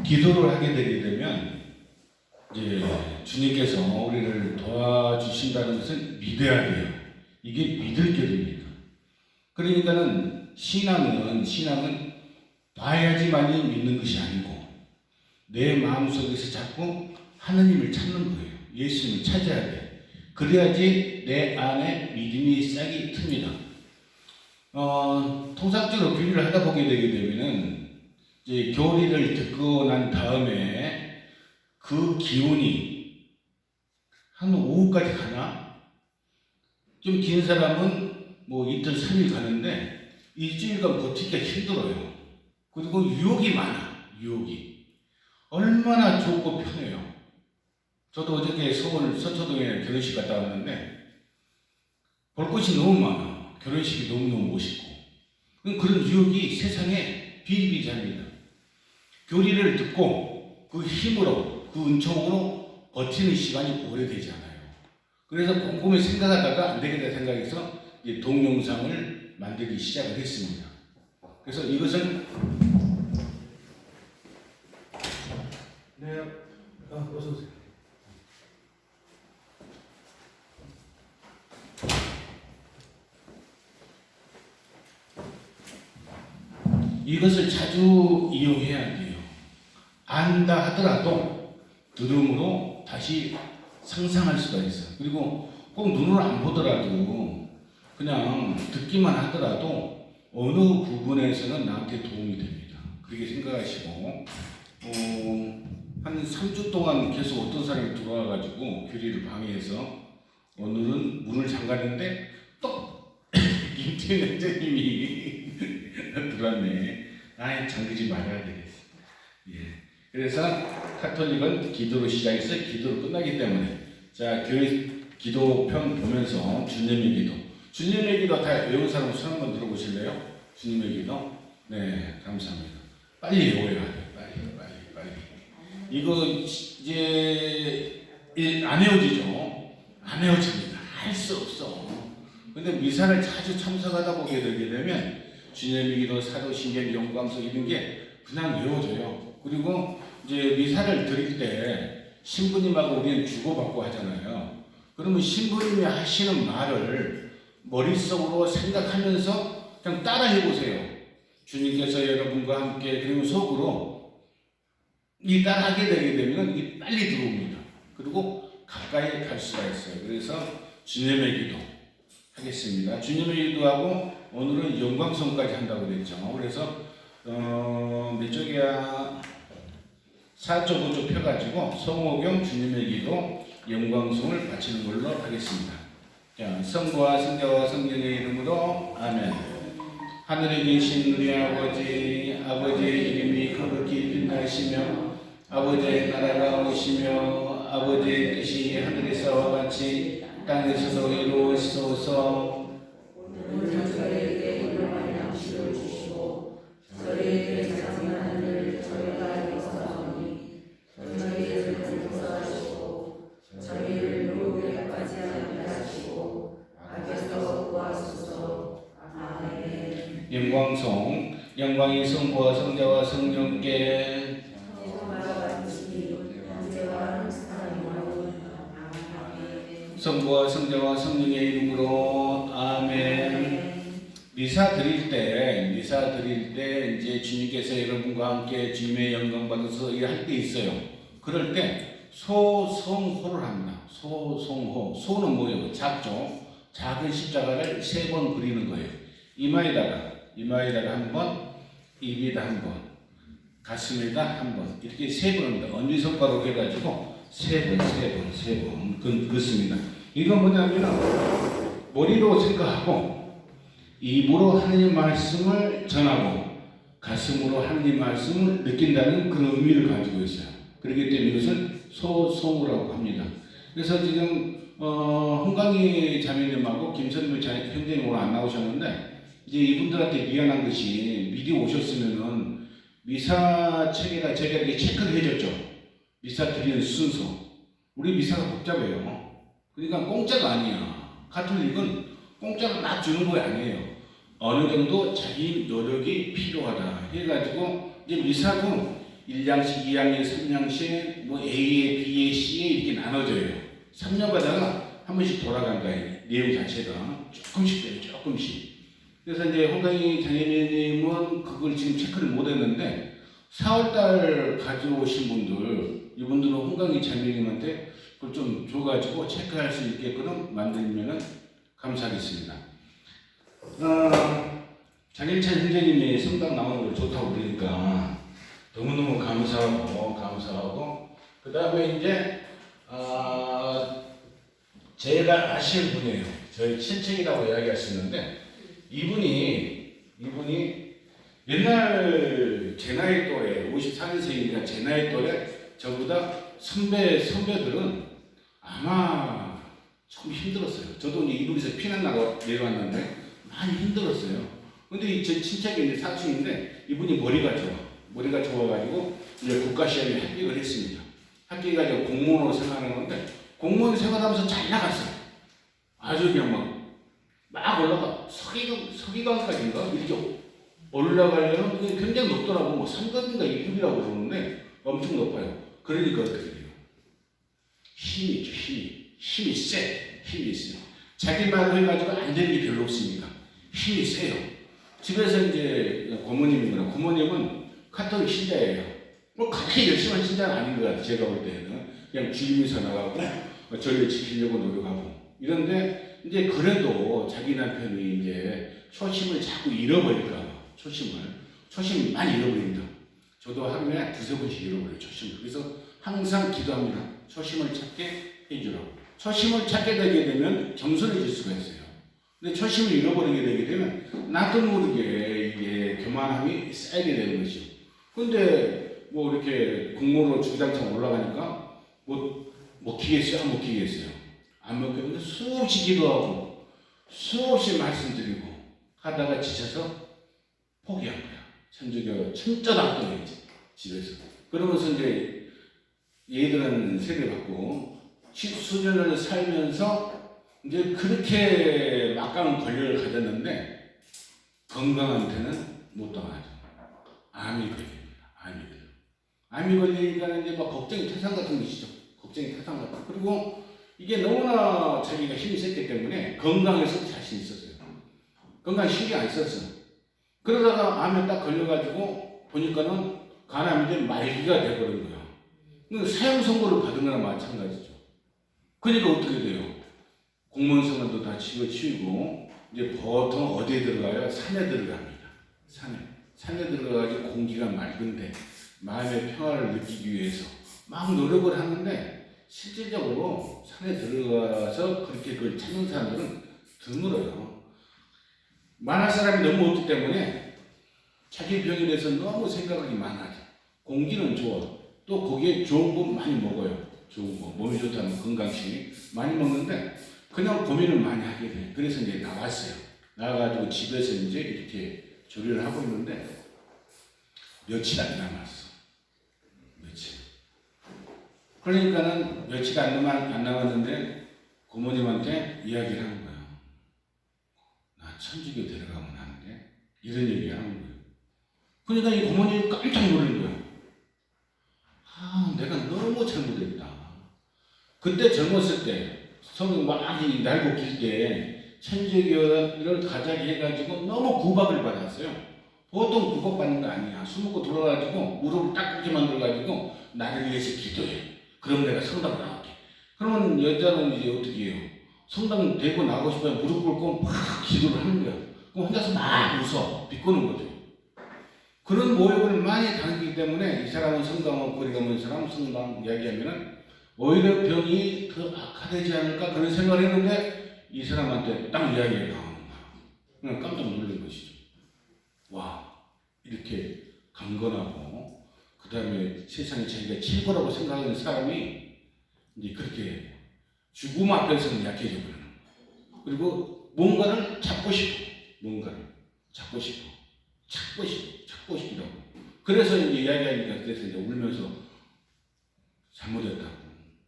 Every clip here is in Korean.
기도를 하게 되게 되면 이제 주님께서 우리를 도와주신다는 것을 믿어야 돼요. 이게 믿을 길입니다. 그러니까는 신앙은 봐야지만이 믿는 것이 아니고 내 마음속에서 자꾸 하느님을 찾는 거예요. 예수님을 찾아야 돼. 그래야지 내 안에 믿음이 싹이 틉니다. 통상적으로 비유를 하다 보게 되게 되면은 이제 교리를 듣고 난 다음에 그 기운이 한 오후까지 가나? 좀 긴 사람은 뭐 이틀, 3일 가는데 일주일간 버티기가 힘들어요. 그리고 유혹이 많아. 유혹이. 얼마나 좋고 편해요. 저도 어저께 서울 서초동에 결혼식 갔다 왔는데 볼 것이 너무 많아. 결혼식이 너무너무 멋있고. 그런 유혹이 세상에 비일비재합니다. 교리를 듣고 그 힘으로, 그 은총으로 버티는 시간이 오래되지 않아요. 그래서 곰곰이 생각하다가 안 되겠다 생각해서 이제 동영상을 만들기 시작을 했습니다. 그래서 이것은 어서 오세요. 이것을 자주 이용해야 돼요. 안다 하더라도 들음으로 다시 상상할 수가 있어요. 그리고 꼭 눈으로 안 보더라도 그냥 듣기만 하더라도 어느 부분에서는 나한테 도움이 됩니다. 그렇게 생각하시고 한 3주 동안 계속 어떤 사람이 들어와가지고 교리를 방해해서 오늘은 문을 잠갔는데 또 김태현 원장님이 들어왔네. 아예 잠그지 말아야 되겠어. 예. 그래서 카톨릭은 기도로 시작해서 기도로 끝나기 때문에 자 교회 기도편 보면서 주님의 기도. 주님의 기도 다 외운 사람 손 한번 들어보실래요? 주님의 기도. 네, 감사합니다. 빨리 외워야 돼요. 빨리. 이거 이제 안 외워지죠. 안 외워집니다. 할 수 없어. 근데 미사를 자주 참석하다 보게 되게 되면 주님의 기도, 사도신경, 영광서 이런 게 그냥 외워져요. 그리고 이제 미사를 드릴 때 신부님하고 우리는 주고받고 하잖아요. 그러면 신부님이 하시는 말을 머릿속으로 생각하면서 그냥 따라해 보세요. 주님께서 여러분과 함께 그리고 속으로 이 따라하게 되게 되면 이 빨리 들어옵니다. 그리고 가까이 갈 수가 있어요. 그래서 주님의 기도 하겠습니다. 주님의 기도하고 오늘은 영광성까지 한다고 그랬죠. 그래서 몇 쪽이야? 4쪽, 5쪽 펴가지고 성호경 주님의 기도 영광성을 바치는 걸로 하겠습니다. 자, 성부와 성자와 성령의 이름으로 아멘. 하늘에 계신 우리 아버지의 이름이 거룩히 빛나시며 아버지의 나라가 오시며 아버지의 뜻이 하늘에서와 같이 땅에서도 이루어지소서. 오늘 저희에게 일용할 양식을 주시고 저희에게 잘못한 일을 저희가 용서하오니 저희를 용서하시고 저희를 유혹에 빠지지 않게 하시고 악에서 구하소서. 아멘. 영광이 성부와 성자와 성령께 성부와 성자와 성령의 이름으로 아멘. 미사 드릴 때 이제 주님께서 여러분과 함께 주님의 영광 받아서 할 때 있어요. 그럴 때 소성호를 합니다. 소성호. 소는 뭐예요? 작죠. 작은 십자가를 3번 그리는 거예요. 이마에다가 한 번, 입에다 한 번, 가슴에다 한 번, 이렇게 3번 합니다. 엄지손가락으로 해가지고 3번 긋습니다. 이건 뭐냐면 머리로 생각하고 입으로 하나님 말씀을 전하고 가슴으로 하나님 말씀을 느낀다는 그런 의미를 가지고 있어요. 그렇기 때문에 이것을 소송우라고 합니다. 그래서 지금 홍강희 자매님하고 김선미 형제님 오늘 안 나오셨는데 이제 이분들한테 미안한 것이 미리 오셨으면은 미사 책에다 제가 이렇게 체크를 해줬죠. 미사 드리는 순서. 우리 미사가 복잡해요. 그러니까 공짜가 아니야. 가톨릭은 공짜로 막 주는 거 아니에요. 어느 정도 자기 노력이 필요하다 해가지고 이제 미사도 1양씩, 2양씩, 3양씩 뭐 A에 B에 C에 이렇게 나눠져요. 3년마다 한 번씩 돌아간다. 이 내용 자체가 조금씩 돼요. 조금씩. 그래서 이제 홍강희 장애인님은 그걸 지금 체크를 못했는데 4월달 가져오신 분들, 이분들은 홍강희 장애인님한테 그걸 좀 줘가지고 체크할 수 있게끔 만들면 감사하겠습니다. 장일찬 형제님이 성당 나오는 걸 좋다고 그러니까 너무너무 감사하고 그 다음에 이제 제가 아시는 분이에요. 저희 친척이라고 이야기할 수 있는데 이분이 옛날 제 나이 또래 54년생이니까 제 나이 또래 저보다 선배들은 아마 좀 힘들었어요. 저도 이제 이불에서 피난 나고 내려왔는데 많이 힘들었어요. 근데 제 친척이 사촌인데 이분이 머리가 좋아가지고 이제 국가시험에 합격을 했습니다. 합격해가지고 공무원으로 생활하는데 공무원 생활하면서 잘 나갔어요. 아주 그냥 막 올라가 서기관까지인가 이렇게 올라가려면 그게 굉장히 높더라고. 뭐 3급인가 2급이라고 그러는데 엄청 높아요. 그러니까 어떻게 돼요? 힘이 있죠. 힘이 세. 자기 말로 해가지고 안 되는 게 별로 없으니까 힘이 세요. 집에서 이제 고모님은 카톨릭 신자예요. 뭐 그렇게 열심한 신자는 아닌 것 같아요. 제가 볼 때는 그냥 주임에서 나가고 전례 지키려고 노력하고 이런데 이제 그래도 자기 남편이 이제 초심을 자꾸 잃어버릴까 봐 초심 많이 잃어버립니다. 저도 하루에 두세 번씩 잃어버려요. 초심을. 그래서 항상 기도합니다. 초심을 찾게 해주라고. 초심을 찾게 되게 되면 겸손해질 수가 있어요. 근데 초심을 잃어버리게 되게 되면 나도 모르게 이게 교만함이 쌓이게 되는 것이죠. 근데 뭐 이렇게 공모로 주장창 올라가니까 먹히겠어요? 안 먹히겠어요? 안 먹히는데 수없이 기도하고 수없이 말씀드리고 하다가 지쳐서 포기한 거야. 천주교 천쩌답게 집에서. 그러면서 이제 얘들은 세례받고 수년을 살면서 이제 그렇게 막강한 권력을 가졌는데 건강한테는 못 당하죠. 암이 걸립니다. 암이 걸리니까 이제 막 걱정이 태산 같은 것이죠. 그리고 이게 너무나 자기가 힘이 셌기 때문에 건강에서 자신 있었어요. 건강 신경 안 썼어요. 그러다가 암에 딱 걸려가지고 보니까는 간암인데 말기가 돼버린 거야. 사형 선고를 받은 거나 마찬가지죠. 그러니까 어떻게 돼요? 공무원 생활도 다 치우고 이제 보통 어디에 들어가요? 산에 들어갑니다. 산에 들어가가지고 공기가 맑은데 마음의 평화를 느끼기 위해서 막 노력을 하는데 실질적으로 산에 들어가서 그렇게 그걸 찾는 사람들은 드물어요. 만할 사람이 너무 없기 때문에 자기 병에 대해서 너무 생각이 많아져. 공기는 좋아. 또 거기에 좋은 거 많이 먹어요. 좋은 거. 몸이 좋다는 건강식이 많이 먹는데 그냥 고민을 많이 하게 돼. 그래서 이제 나왔어요. 나와가지고 집에서 이제 이렇게 조리를 하고 있는데 며칠 안 남았어. 그러니까는 며칠 안 남았는데 고모님한테 이야기를 하는 거예요. 나 천주교 데려가면 안 돼? 이런 얘기 하는 거예요. 그러니까 이 고모님이 깜짝 놀란 거예요. 내가 너무 잘못했다. 그때 젊었을 때 성경 많이 날고 길 때 천주교를 가자기 해가지고 너무 구박을 받았어요. 보통 구박받는 거 아니야. 술 먹고 들어가가지고 무릎을 딱 그렇게 만들어가지고 나를 위해서 기도해. 그럼 내가 성당 나갈게. 그러면 여자는 이제 어떻게 해요? 성당 되고 나가고 싶으면 무릎 꿇고 막 기도를 하는 거야. 그럼 혼자서 막 웃어. 비꼬는 거죠. 그런 모욕을 많이 당하기 때문에 이 사람은 성당하고 거리가 먼 사람 성당 이야기하면은 오히려 병이 더 악화되지 않을까 그런 생각을 했는데 이 사람한테 딱 이야기를 당하는 거야. 그냥 깜짝 놀란 것이죠. 와, 이렇게 강건하고 그 다음에 세상에 자기가 최고라고 생각하는 사람이 이제 그렇게 죽음 앞에서는 약해져 버리는 거야. 그리고 뭔가를 찾고 싶기도 하고. 그래서 이제 이야기하니까 그래서 이제 울면서 잘못했다고.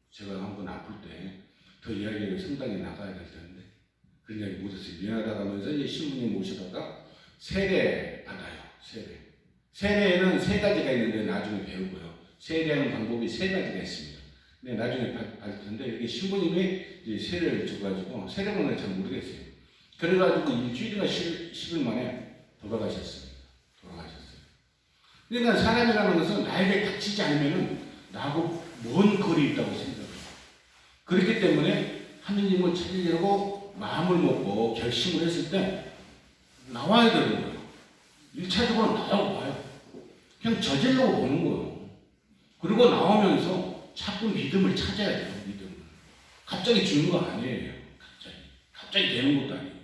제가 한번 아플 때 더 이야기를 성당에 나가야 될 텐데 그런 이야기 못했어요. 미안하다고 하면서 이제 신부님 모셔다가 세례 받아요. 세례는 세 가지가 있는데 나중에 배우고요. 세례하는 방법이 세 가지가 있습니다. 네, 나중에 받을 텐데 이렇게 신부님이 이제 세례를 줘가지고 세례문을 잘 모르겠어요. 그래가지고 일주일이나 10일 만에 돌아가셨습니다. 그러니까 사람이라는 것은 나에게 닥치지 않으면은 나하고 먼 거리 있다고 생각해요. 그렇기 때문에 하느님을 찾으려고 마음을 먹고 결심을 했을 때 나와야 되는 거예요. 1차적으로 나오고 봐요. 그냥 저질러 보는 거예요. 그리고 나오면서 자꾸 믿음을 찾아야 돼요. 믿음을. 갑자기 주는 거 아니에요. 갑자기 되는 것도 아니에요.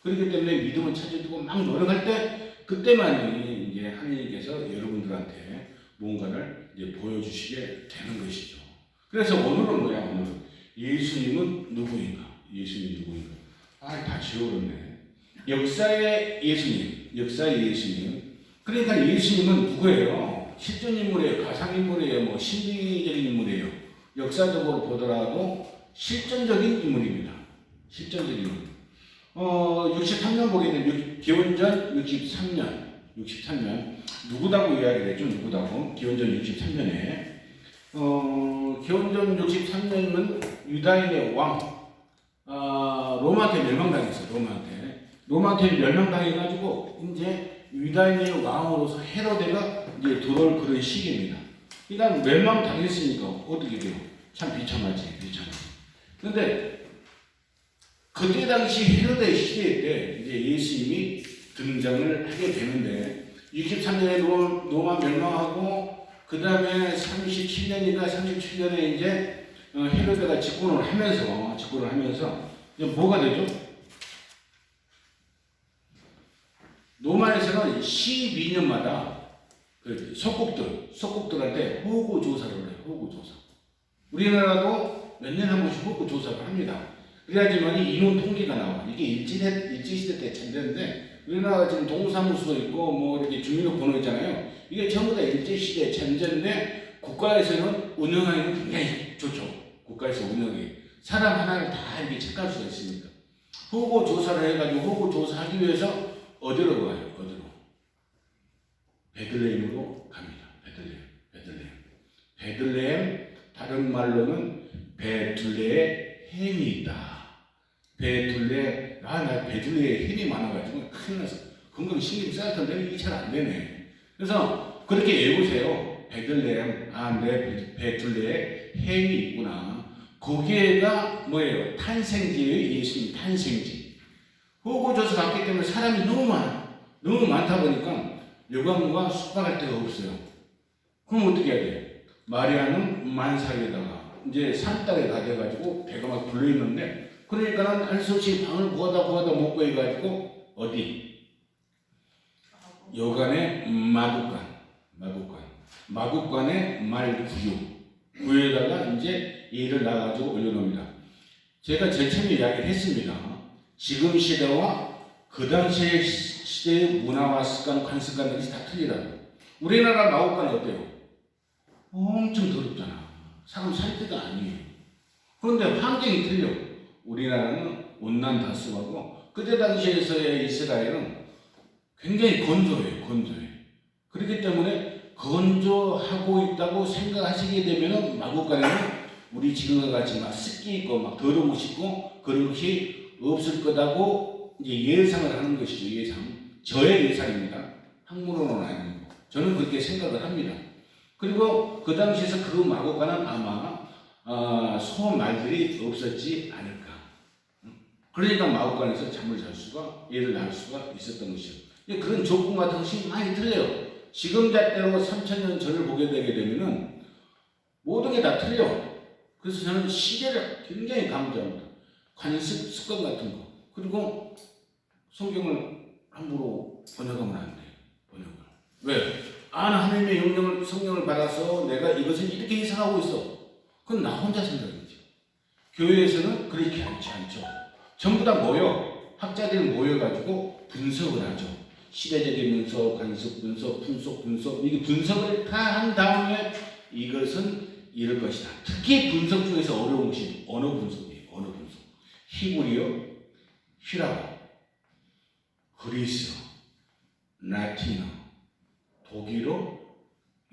그렇기 때문에 믿음을 찾아주고 막 노력할 때 그때만이 이제 하느님께서 여러분들한테 뭔가를 이제 보여주시게 되는 것이죠. 그래서 오늘은 뭐야? 오늘은 예수님은 누구인가? 예수님이 누구인가? 다 지워졌네. 역사의 예수님. 그러니까 예수님은 누구예요? 실존 인물이에요? 가상 인물이에요? 뭐 신비적인 인물이에요? 역사적으로 보더라도 실존적인 인물입니다. 실존적인 인물. 63년 보게 되면 기원전 63년 누구다고 이야기를 했죠? 누구다고? 기원전 63년에 기원전 63년은 유다인의 왕 로마한테 멸망당했어요. 로마한테 멸망당해가지고 이제 유다인의 왕으로서 헤로데가 이제 들어올 그런 시기입니다. 그러니까 멸망당했으니까 어떻게 돼요? 참 비참하지. 그런데 그때 당시 헤로데 시대 때 이제 예수님이 등장을 하게 되는데 63년에 로마 멸망하고 그 다음에 37년에 이제 헤로데가 집권을 하면서 이제 뭐가 되죠? 로마에서는 12년마다 그 속국들한테 호구 조사를 해요. 호구 조사. 우리나라도 몇 년에 한 번씩 호구 조사를 합니다. 그래야지만 인원 통계가 나와. 이게 일제시대 때 참되는데 우리나라가 지금 동사무소 있고 뭐 이렇게 주민등록번호 있잖아요. 이게 전부 다 일제시대 참전인데 국가에서는 운영하기는 굉장히 좋죠. 국가에서 운영이 사람 하나를 다 이렇게 체크할 수가 있으니까 호구 조사를 해가지고 호구 조사하기 위해서 어디로 가요? 베들레헴으로 갑니다. 베들레헴 다른 말로는 베들레헴이 있다. 나 베들레헴에 힘이 많아가지고 큰일 났어. 금방 신경 써야 텐데 이게 잘 안 되네. 그래서 그렇게 외우세요. 베들레헴. 내 베들레헴이 있구나. 거기에가 뭐예요? 탄생지예요. 예수님 탄생지. 호구조사 갔기 때문에 사람이 너무 많다 보니까 여관과 숙박할 데가 없어요. 그럼 어떻게 해야 돼요? 마리아는 만삭에다가 이제 산딸에 다 돼가지고 배가 막 불러있는데 그러니까는 할 수 없이 방을 구하다 못 구해가지고 어디? 여관의 마국간의 구유에다가 이제 얘를 놔가지고 올려놓습니다. 제가 제일 처음에 이야기를 했습니다. 지금 시대와 그 당시의 시대의 문화와 습관, 관습관들이 다 틀리다고. 우리나라 마국간은 어때요? 엄청 더럽잖아. 사람 살 때가 아니에요. 그런데 환경이 틀려. 우리나라는 온난다습하고 그때 당시에서의 이스라엘은 굉장히 건조해요. 그렇기 때문에 건조하고 있다고 생각하시게 되면은 마국간에는 우리 지금과 같이 막 습기 있고 막 더러운 것이 있고 그런 것이 없을 거다고 이제 예상을 하는 것이죠. 저의 예상입니다. 학문으로는 아니고 저는 그렇게 생각을 합니다. 그리고 그 당시에서 그 마국간은 아마 소말들이 없었지 않을까. 그러니까 마국간에서 잠을 잘 수가 얘를 낳을 수가 있었던 것이죠. 그런 조건 같은 것이 많이 틀려요. 지금 잣대로 3000년 전을 보게 되게 되면은 모든 게 다 틀려. 그래서 저는 시대를 굉장히 강조합니다. 관습, 습관 같은 거. 그리고 성경을 함부로 번역하면 안 돼요. 왜? 하나님의 성령을 받아서 내가 이것을 이렇게 해석하고 있어. 그건 나 혼자 생각이지. 교회에서는 그렇게 하지 않죠. 전부 다 학자들이 모여가지고 분석을 하죠. 시대적인 분석, 관습 분석, 풍속 분석, 이게 분석을 다 한 다음에 이것은 이럴 것이다. 특히 분석 중에서 어려운 것이 언어 분석이에요. 히브리어, 히라보, 그리스어, 라틴어, 독일어,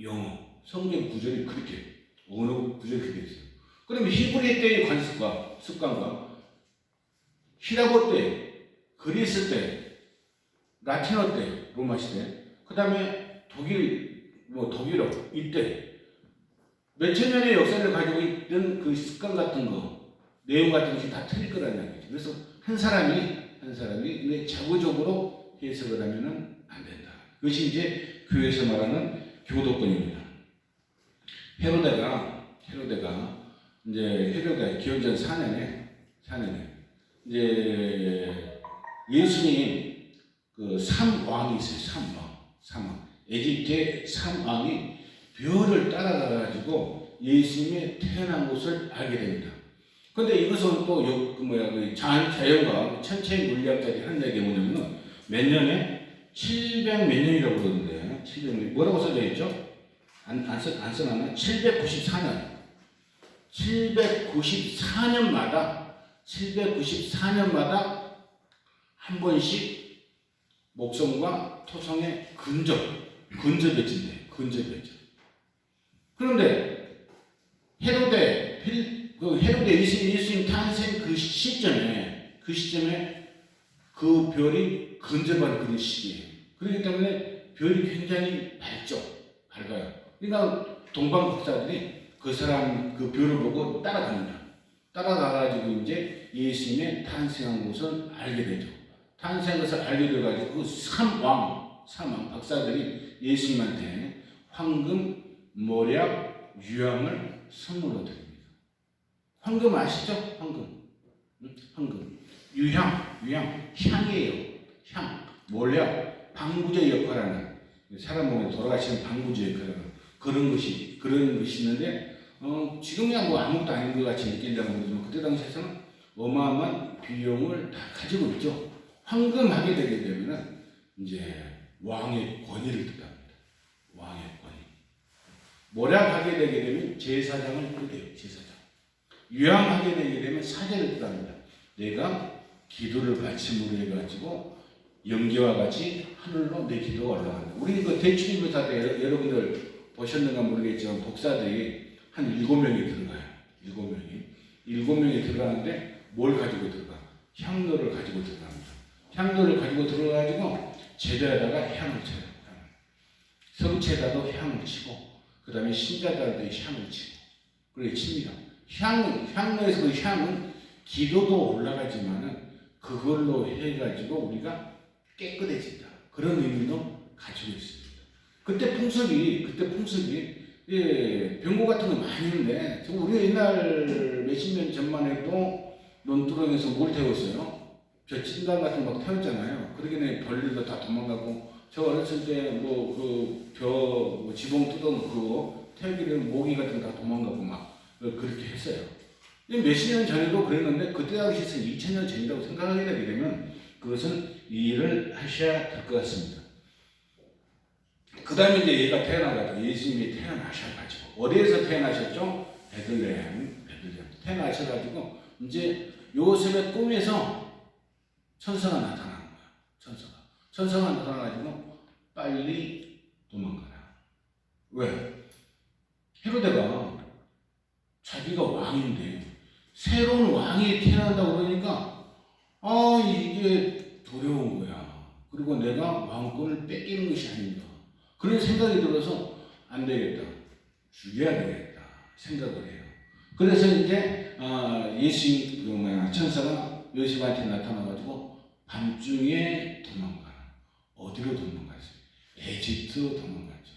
영어. 성경 구절이 그렇게, 언어 구절이 그렇게 있어요. 그러면 히브리 때의 습관과 히라보 때, 그리스 때, 라틴어 때, 로마 시대, 그 다음에 독일어, 이때, 몇천 년의 역사를 가지고 있던 그 습관 같은 거, 내용 같은 것이 다 틀릴 거라는 얘기죠. 그래서 한 사람이 자구적으로 해석을 하면은 안 된다. 그것이 이제 교회에서 말하는 교도권입니다. 헤로데가 기원전 4년에 이제 예수님 그 3왕이 있어요. 3왕. 에집트의 3왕이 별을 따라가가지고 예수님의 태어난 곳을 알게 됩니다. 근데 이것은 또 자연과 천체 물리학자들이 하는 얘기가 뭐냐면 몇 년에 700 몇 년이라고 그러는데 700년 뭐라고 써져 있죠? 안 써놨나? 794년마다 한 번씩 목성과 토성의 근접해진대요. 그런데 헤로데 예수님 탄생 그 시점에 그 별이 근접한 그런 시기예요. 그렇기 때문에 별이 굉장히 밝아요. 그러니까 동방 박사들이 그 사람 그 별을 보고 따라갑니다. 따라가가지고 이제 예수님의 탄생한 곳을 알게 되죠. 탄생한 것을 알게 돼가지고 그 3왕 박사들이 예수님한테 황금, 모략, 유향을 선물로 드립니다. 황금 아시죠? 황금. 유향, 향이에요. 모략, 방부제 역할하는, 사람 몸에 돌아가시는 방부제 역할하는 그런 것이 있는데, 지금이야 뭐 아무것도 아닌 것 같이 느낀다고 그러지만, 그때 당시에서는 어마어마한 비용을 다 가지고 있죠. 황금하게 되게 되면은, 이제 왕의 권위를 뜻합니다. 왕의 권위. 모략하게 되게 되면 제사장을 뜻해요. 제사장. 유향하게 되게 되면 사제를 뜻합니다. 내가 기도를 받침으로 해가지고 연기와 같이 하늘로 내 기도가 올라간다. 우리 그 대추임교사 때 여러분들 보셨는가 모르겠지만 목사들이 한 7명이 들어가요. 7명이 들어가는데 뭘 가지고 들어가? 향로를 가지고 들어갑니다. 향로를 가지고 들어가지고 제도에다가 향을 쳐요. 성체에다도 향을 치고, 그 다음에 신자들도 향을 치고, 그렇게 칩니다. 향로에서 그 향은 기도도 올라가지만은 그걸로 해가지고 우리가 깨끗해진다. 그런 의미도 가지고 있습니다. 그때 풍습이 병고 같은 거 많이 있는데, 우리 옛날 몇십 년 전만 해도 논두렁에서 뭘 태웠어요? 벼친단 같은 거 막 태웠잖아요. 그러기는 벌들도 다 도망가고, 저 어렸을 때 지붕 뜯어놓고 태우기는 모기 같은 거 다 도망가고 막 그렇게 했어요. 몇십 년 전에도 그랬는데 그때 당시에는 2000년 전이라고 생각하게 되게 되면 그것은 이해를 하셔야 될 것 같습니다. 그 다음에 이제 얘가 태어나가지고 예수님이 태어나셔가지고 어디에서 태어나셨죠? 베들레헴 태어나셔가지고 이제 요셉의 꿈에서 천사가 나타나는 거야. 천사가 나타나가지고 빨리 도망가라. 왜? 헤로데가 자기가 왕인데 새로운 왕이 태어난다고 그러니까 이게 두려운 거야. 그리고 내가 왕권을 뺏기는 것이 아닌가. 그런 생각이 들어서 안 되겠다. 죽여야 되겠다 생각을 해요. 그래서 이제 천사가 요셉한테 나타나가지고 밤중에 도망가라. 어디로 도망갔어요? 에집트로 도망갔죠.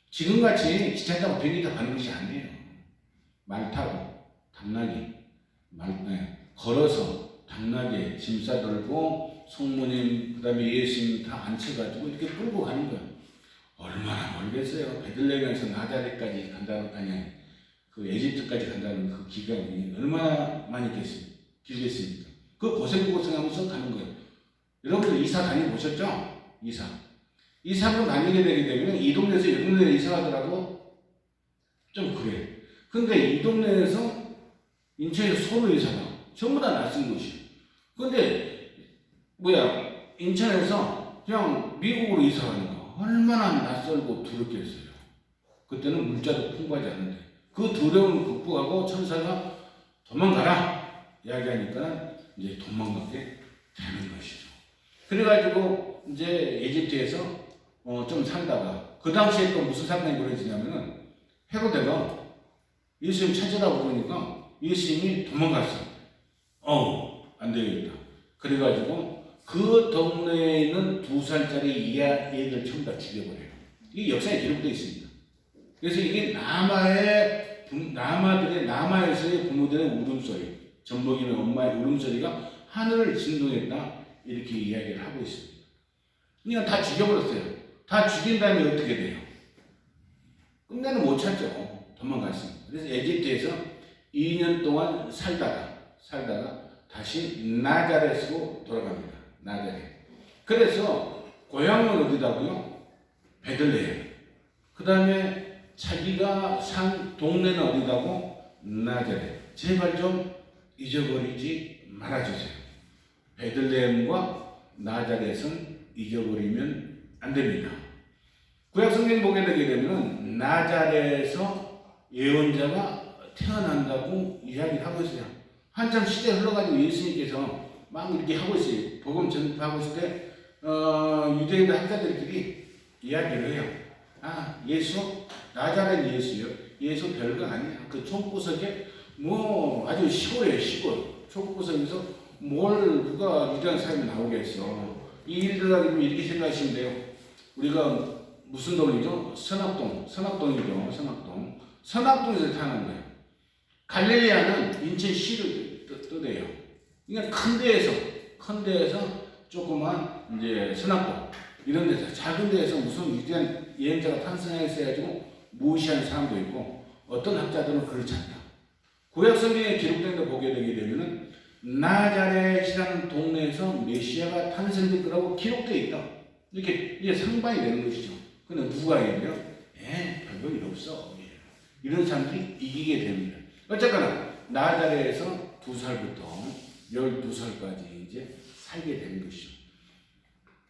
지금같이 기차 타고 비행기 타고 가는 것이 아니에요. 말 타고 당나귀 걸어서 당나귀에 짐 싸들고 성모님 그다음에 예수님 다 앉혀가지고 이렇게 끌고 가는 거예요. 얼마나 멀겠어요. 베들레헴에서 나자렛까지 간다는 그 에집트까지 간다는 그 기간이 얼마나 많이 길겠습니까? 그 고생하면서 가는 거예요. 여러분들 이사 다녀보셨죠? 이사로 다니게 되게 되면 이 동네에서 이 동네에 이사 가더라도 좀 그래. 근데 이 동네에서 인천에서 서울로 이사 가. 전부 다 낯선 곳이에요. 근데 인천에서 그냥 미국으로 이사 가는 거. 얼마나 낯설고 두렵겠어요. 그때는 물자도 풍부하지 않은데 그 두려움을 극복하고 천사가 도망가라 이야기하니까 이제 도망가게 되는 것이죠. 그래가지고 이제 에집트에서 좀 살다가 그 당시에 또 무슨 사건이 벌어지냐면은 헤로데가 예수님 찾으라고 그러니까 예수님이 도망갔어. 안 되겠다. 그래가지고 그 동네에 있는 2살짜리 애들 전부 다 죽여버려요. 이게 역사에 기록되어 있습니다. 그래서 이게 남아에서의 부모들의 울음소리, 전복이는 엄마의 울음소리가 하늘을 진동했다 이렇게 이야기를 하고 있습니다. 그러니까 다 죽여버렸어요. 다 죽인 다음에 어떻게 돼요? 끝내는 못 찾죠. 도망갔습니다. 그래서 에집트에서 2년 동안 살다가 다시 나자렛으로 돌아갑니다. 나자렛. 그래서 고향은 어디다고요? 베들레헴. 그 다음에 자기가 산 동네는 어디다고? 나자렛. 제발 좀 잊어버리지 말아주세요. 베들레헴과 나자렛은 잊어버리면 안 됩니다. 구약 성경 보게 되게 되면 나자렛에서 예언자가 태어난다고 이야기를 하고 있어요. 한참 시대 흘러가지고 예수님께서 막 이렇게 하고 있어요. 복음 전파하고 있을 때 유대인들 학자들끼리 이야기를 해요. 예수 나자렛 예수요. 예수 별거 아니야. 그 촌구석에 뭐 아주 시골이에요. 시골 촌구석에서 뭘 누가 유대한 사람이 나오겠어. 이 일들 하기로 이렇게 생각하시면 돼요. 우리가 무슨 동이죠? 선악동이죠. 선악동에서 타는 거예요. 갈릴리아는 인천시를 떠대요. 그러니까 큰 데에서 조그만 이제 선악동 이런 데서 작은 데에서 무슨 위대한 예언자가 탄생했어 가지고 무시하는 사람도 있고 어떤 학자들은 그렇지 않다. 구약 성경에 기록된 거 보게 되게 되면은 나자렛이라는 동네에서 메시아가 탄생될 거라고 기록되어 있다. 이게 상반이 되는 것이죠. 근데 누가 얘기해요? 별거 일 없어. 이런 사람들이 이기게 됩니다. 어쨌거나 나자렛에서 2살부터 12살까지 이제 살게 되는 것이죠.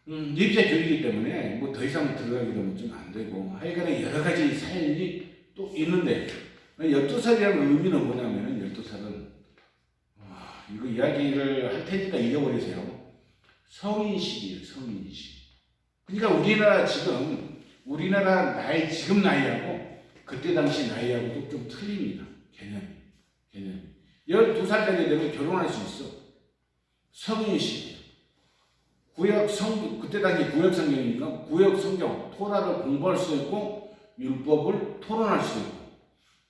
입자 교육이기 때문에 뭐 더 이상 들어가기도 좀 안 되고 하여간에 여러 가지 사연이 또 있는데 12살이라는 의미는 뭐냐면은 12살은 이거 이야기를 할 테니까 잊어버리세요. 성인식이에요. 성인식. 그러니까 우리나라 나이 지금 나이하고 그때 당시 나이하고도 좀 틀립니다. 개념이. 12살까지 되면 결혼할 수 있어. 성인식. 그때 당시 구약 성경이니까 구약 성경, 토라를 공부할 수도 있고 율법을 토론할 수도 있고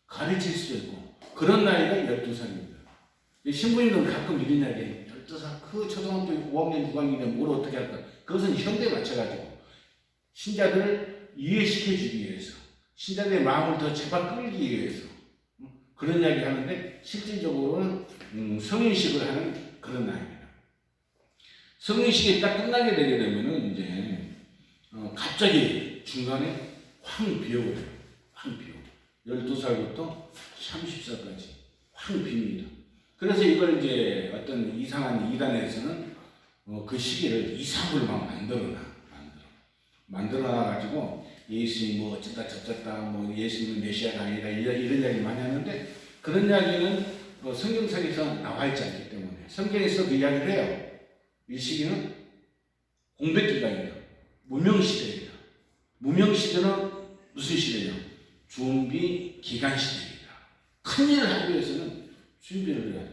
가르칠 수도 있고 그런 나이가 12살입니다. 신부님들은 가끔 이런 이야기해요. 12살 그 초등학교 5학년 6학년인데 뭘 어떻게 할까? 그것은 현대에 맞춰가지고 신자들을 이해시켜주기 위해서 신자들의 마음을 더 제발 끌기 위해서 그런 이야기 하는데 실질적으로는 성인식을 하는 그런 나이입니다. 성인식이 딱 끝나게 되게 되면은 이제 갑자기 중간에 확 비어버려요. 확 비어. 12살부터 30살까지 확 빕니다. 그래서 이걸 이제 어떤 이상한 이단에서는 그 시기를 이상으로 막 만들어놔가지고 예수님이 뭐 어쩌다 저쩌다 뭐 예수님은 메시아가 아니다 이런 이야기 많이 하는데 그런 이야기는 성경책에서 나와 있지 않기 때문에 성경에서 그 이야기를 해요. 이 시기는 공백기간이다. 무명시대이다. 무명시대는 무슨 시대냐? 준비 기간 시대이다. 큰일을 하기 위해서는 준비를 해야 돼.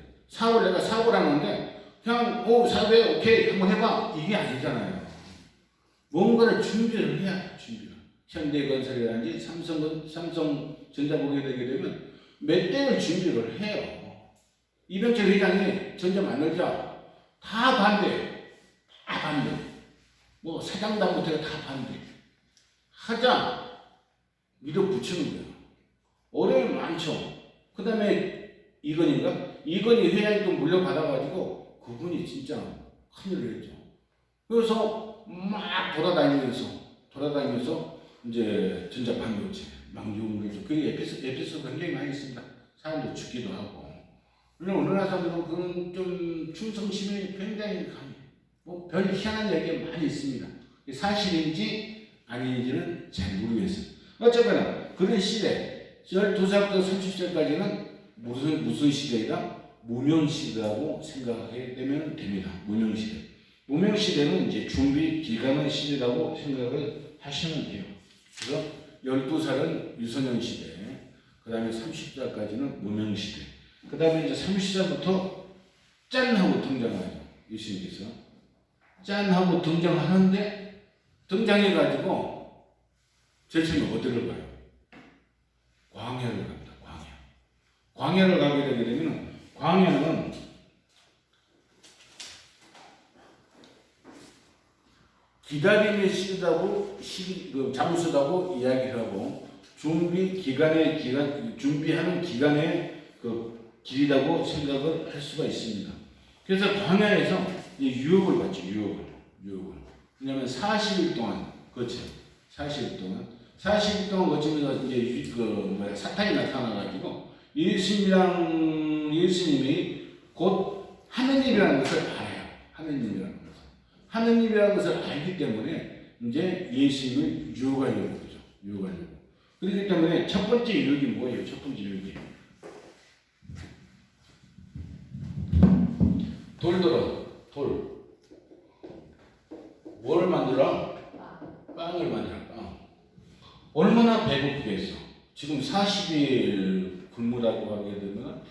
내가 사업을 하는데 그냥 사업해 오케이 한번 해봐 이게 아니잖아요. 뭔가를 준비를 해야 준비를. 현대건설이라든지 삼성전자 보게 되게 되면 몇 대를 준비를 해요. 이병철 회장이 전자 만들자 다 반대. 뭐 사장단부터 다 반대. 하자 밀어붙이는 거예요. 어려움이 많죠. 그 다음에 이건희 회장이 또 물려받아가지고 그분이 진짜 큰일을 했죠. 그래서 막 돌아다니면서 이제 전자반도체 망주는 거죠. 그게 에피소드 굉장히 많이 있습니다. 사람도 죽기도 하고. 물론 우리나라 사람들은 그건 좀 충성심이 굉장히 강해요. 뭐 별 희한한 얘기가 많이 있습니다. 사실인지 아닌지는 잘 모르겠어요. 어쨌거나 그런 시대 12살부터 30살까지는 무슨 시대이다? 무명시대라고 생각하게 되면 됩니다. 무명시대. 무명시대는 이제 준비 기간의 시대라고 생각을 하시면 돼요. 그래서 12살은 유소년 시대, 그 다음에 30살까지는 무명시대, 그 다음에 이제 30살부터 짠 하고 등장하죠. 예수님께서 짠 하고 등장하는데 등장해가지고 제일 처음에 어디를 가요? 광야를 갑니다. 광야를 가게 되게 되면 광야는 기다림의 시기다고 장소다고 이야기를 하고 준비하는 기간의 그 길이라고 생각을 할 수가 있습니다. 그래서 광야에서 유혹을 받죠. 유혹을. 왜냐하면 40일 동안 그렇죠. 40일 동안 거치면서 이제 사탄이 나타나가지고 예수님이 곧 하느님이라는 것을 알아요. 하느님이라는 것을 알기 때문에 이제 예수님을 유혹하려고 그러죠. 그렇기 때문에 첫 번째 유혹이 뭐예요? 돌. 뭘 만들어? 빵을 만들어. 얼마나 배고프겠어. 지금 40일 굶으라고 하게 되면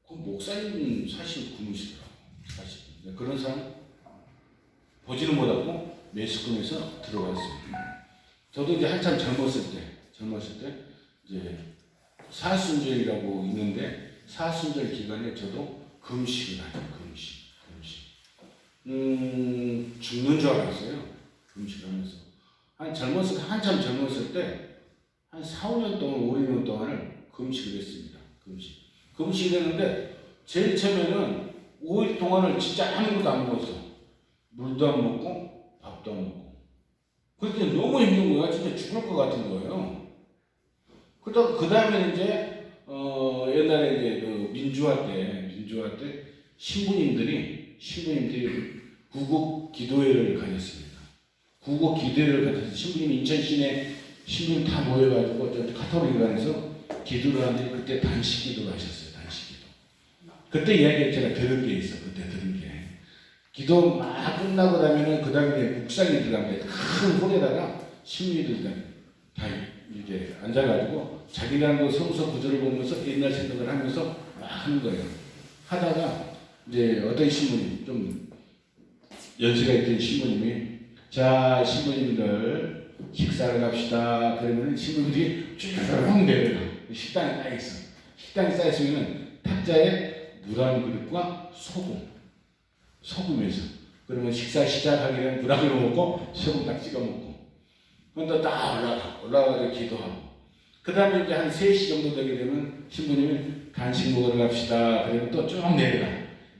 그 목사님 40일 굶으시더라고. 40일. 그런 사람 보지는 못하고 매스컴에서 들어갔습니다. 저도 이제 한참 젊었을 때 이제 사순절이라고 있는데 사순절 기간에 저도 금식을 하죠. 금식. 죽는 줄 알았어요. 금식하면서. 한참 젊었을 때 한 4, 5년 동안, 5, 6년 동안을 금식을 했습니다. 금식을 했는데 제일 처음에는 5일 동안을 진짜 아무것도 안 먹었어. 물도 안 먹고 밥도 안 먹고. 그때 너무 힘든 거야. 진짜 죽을 것 같은 거예요. 그러다가 그 다음에 이제 옛날에 이제 그 민주화 때 신부님들이 구국 기도회를 가졌습니다. 구국 기도회를 가져서 신부님이 인천 시내 신부님 다 모여가지고 카톨릭관에서 기도를 하는데 그때 단식 기도를 하셨어요. 그때 이야기했잖아요. 들은 게 있어. 기도 막 끝나고 나면은 그 다음에 묵상이 들어갑니다. 큰 홀에다가 신부님들 다 이렇게 앉아가지고 자기라는 성서 구절을 보면서 옛날 생각을 하면서 막 하는 거예요. 하다가 이제 어떤 신부님 좀 연세가 있던 신부님이 자 신부님들 식사를 갑시다. 그러면 신부님들이 쭉 내려가. 식당에 쌓여있어. 식당에 쌓여있으면 탁자에 물 한 그릇과 소금에서 그러면 식사 시작하기 전에 물 한 그릇 먹고 소금 딱 찍어 먹고 그런데 딱 올라가서 기도하고 그 다음에 이제 한 3시 정도 되게 되면 신부님이 간식 먹으러 갑시다. 그러면 또 쭉 내려가.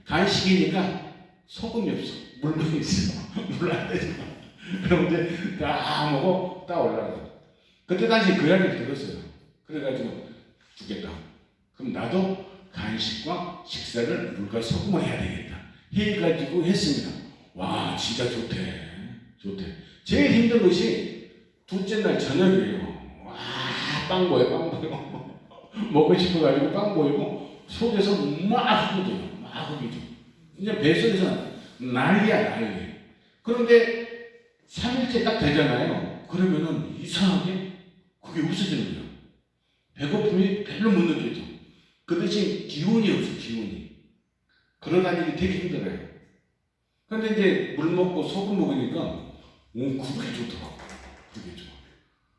간식이니까 소금이 없어. 물만 있어. 물 안 되잖아. 그럼 이제 딱 먹고 딱 올라가. 그때 당시 그 이야기를 들었어요. 그래가지고 죽겠다. 그럼 나도 간식과 식사를 물과 소금을 해야 되겠다. 해가지고 했습니다. 와 진짜 좋대. 제일 힘든 것이 둘째 날 저녁이에요. 와 빵 보여. 먹고 싶어가지고 빵 보이고 속에서 막 흑이죠. 이제 뱃속에서 난리. 그런데 3일째 딱 되잖아요. 그러면은 이상하게 그게 없어지는 거예요. 배고픔이 별로 못 느껴져. 그 대신 기운이 없어. 걸어다니기 되게 힘들어요. 근데 이제 물 먹고 소금 먹으니까 그게 좋더라고.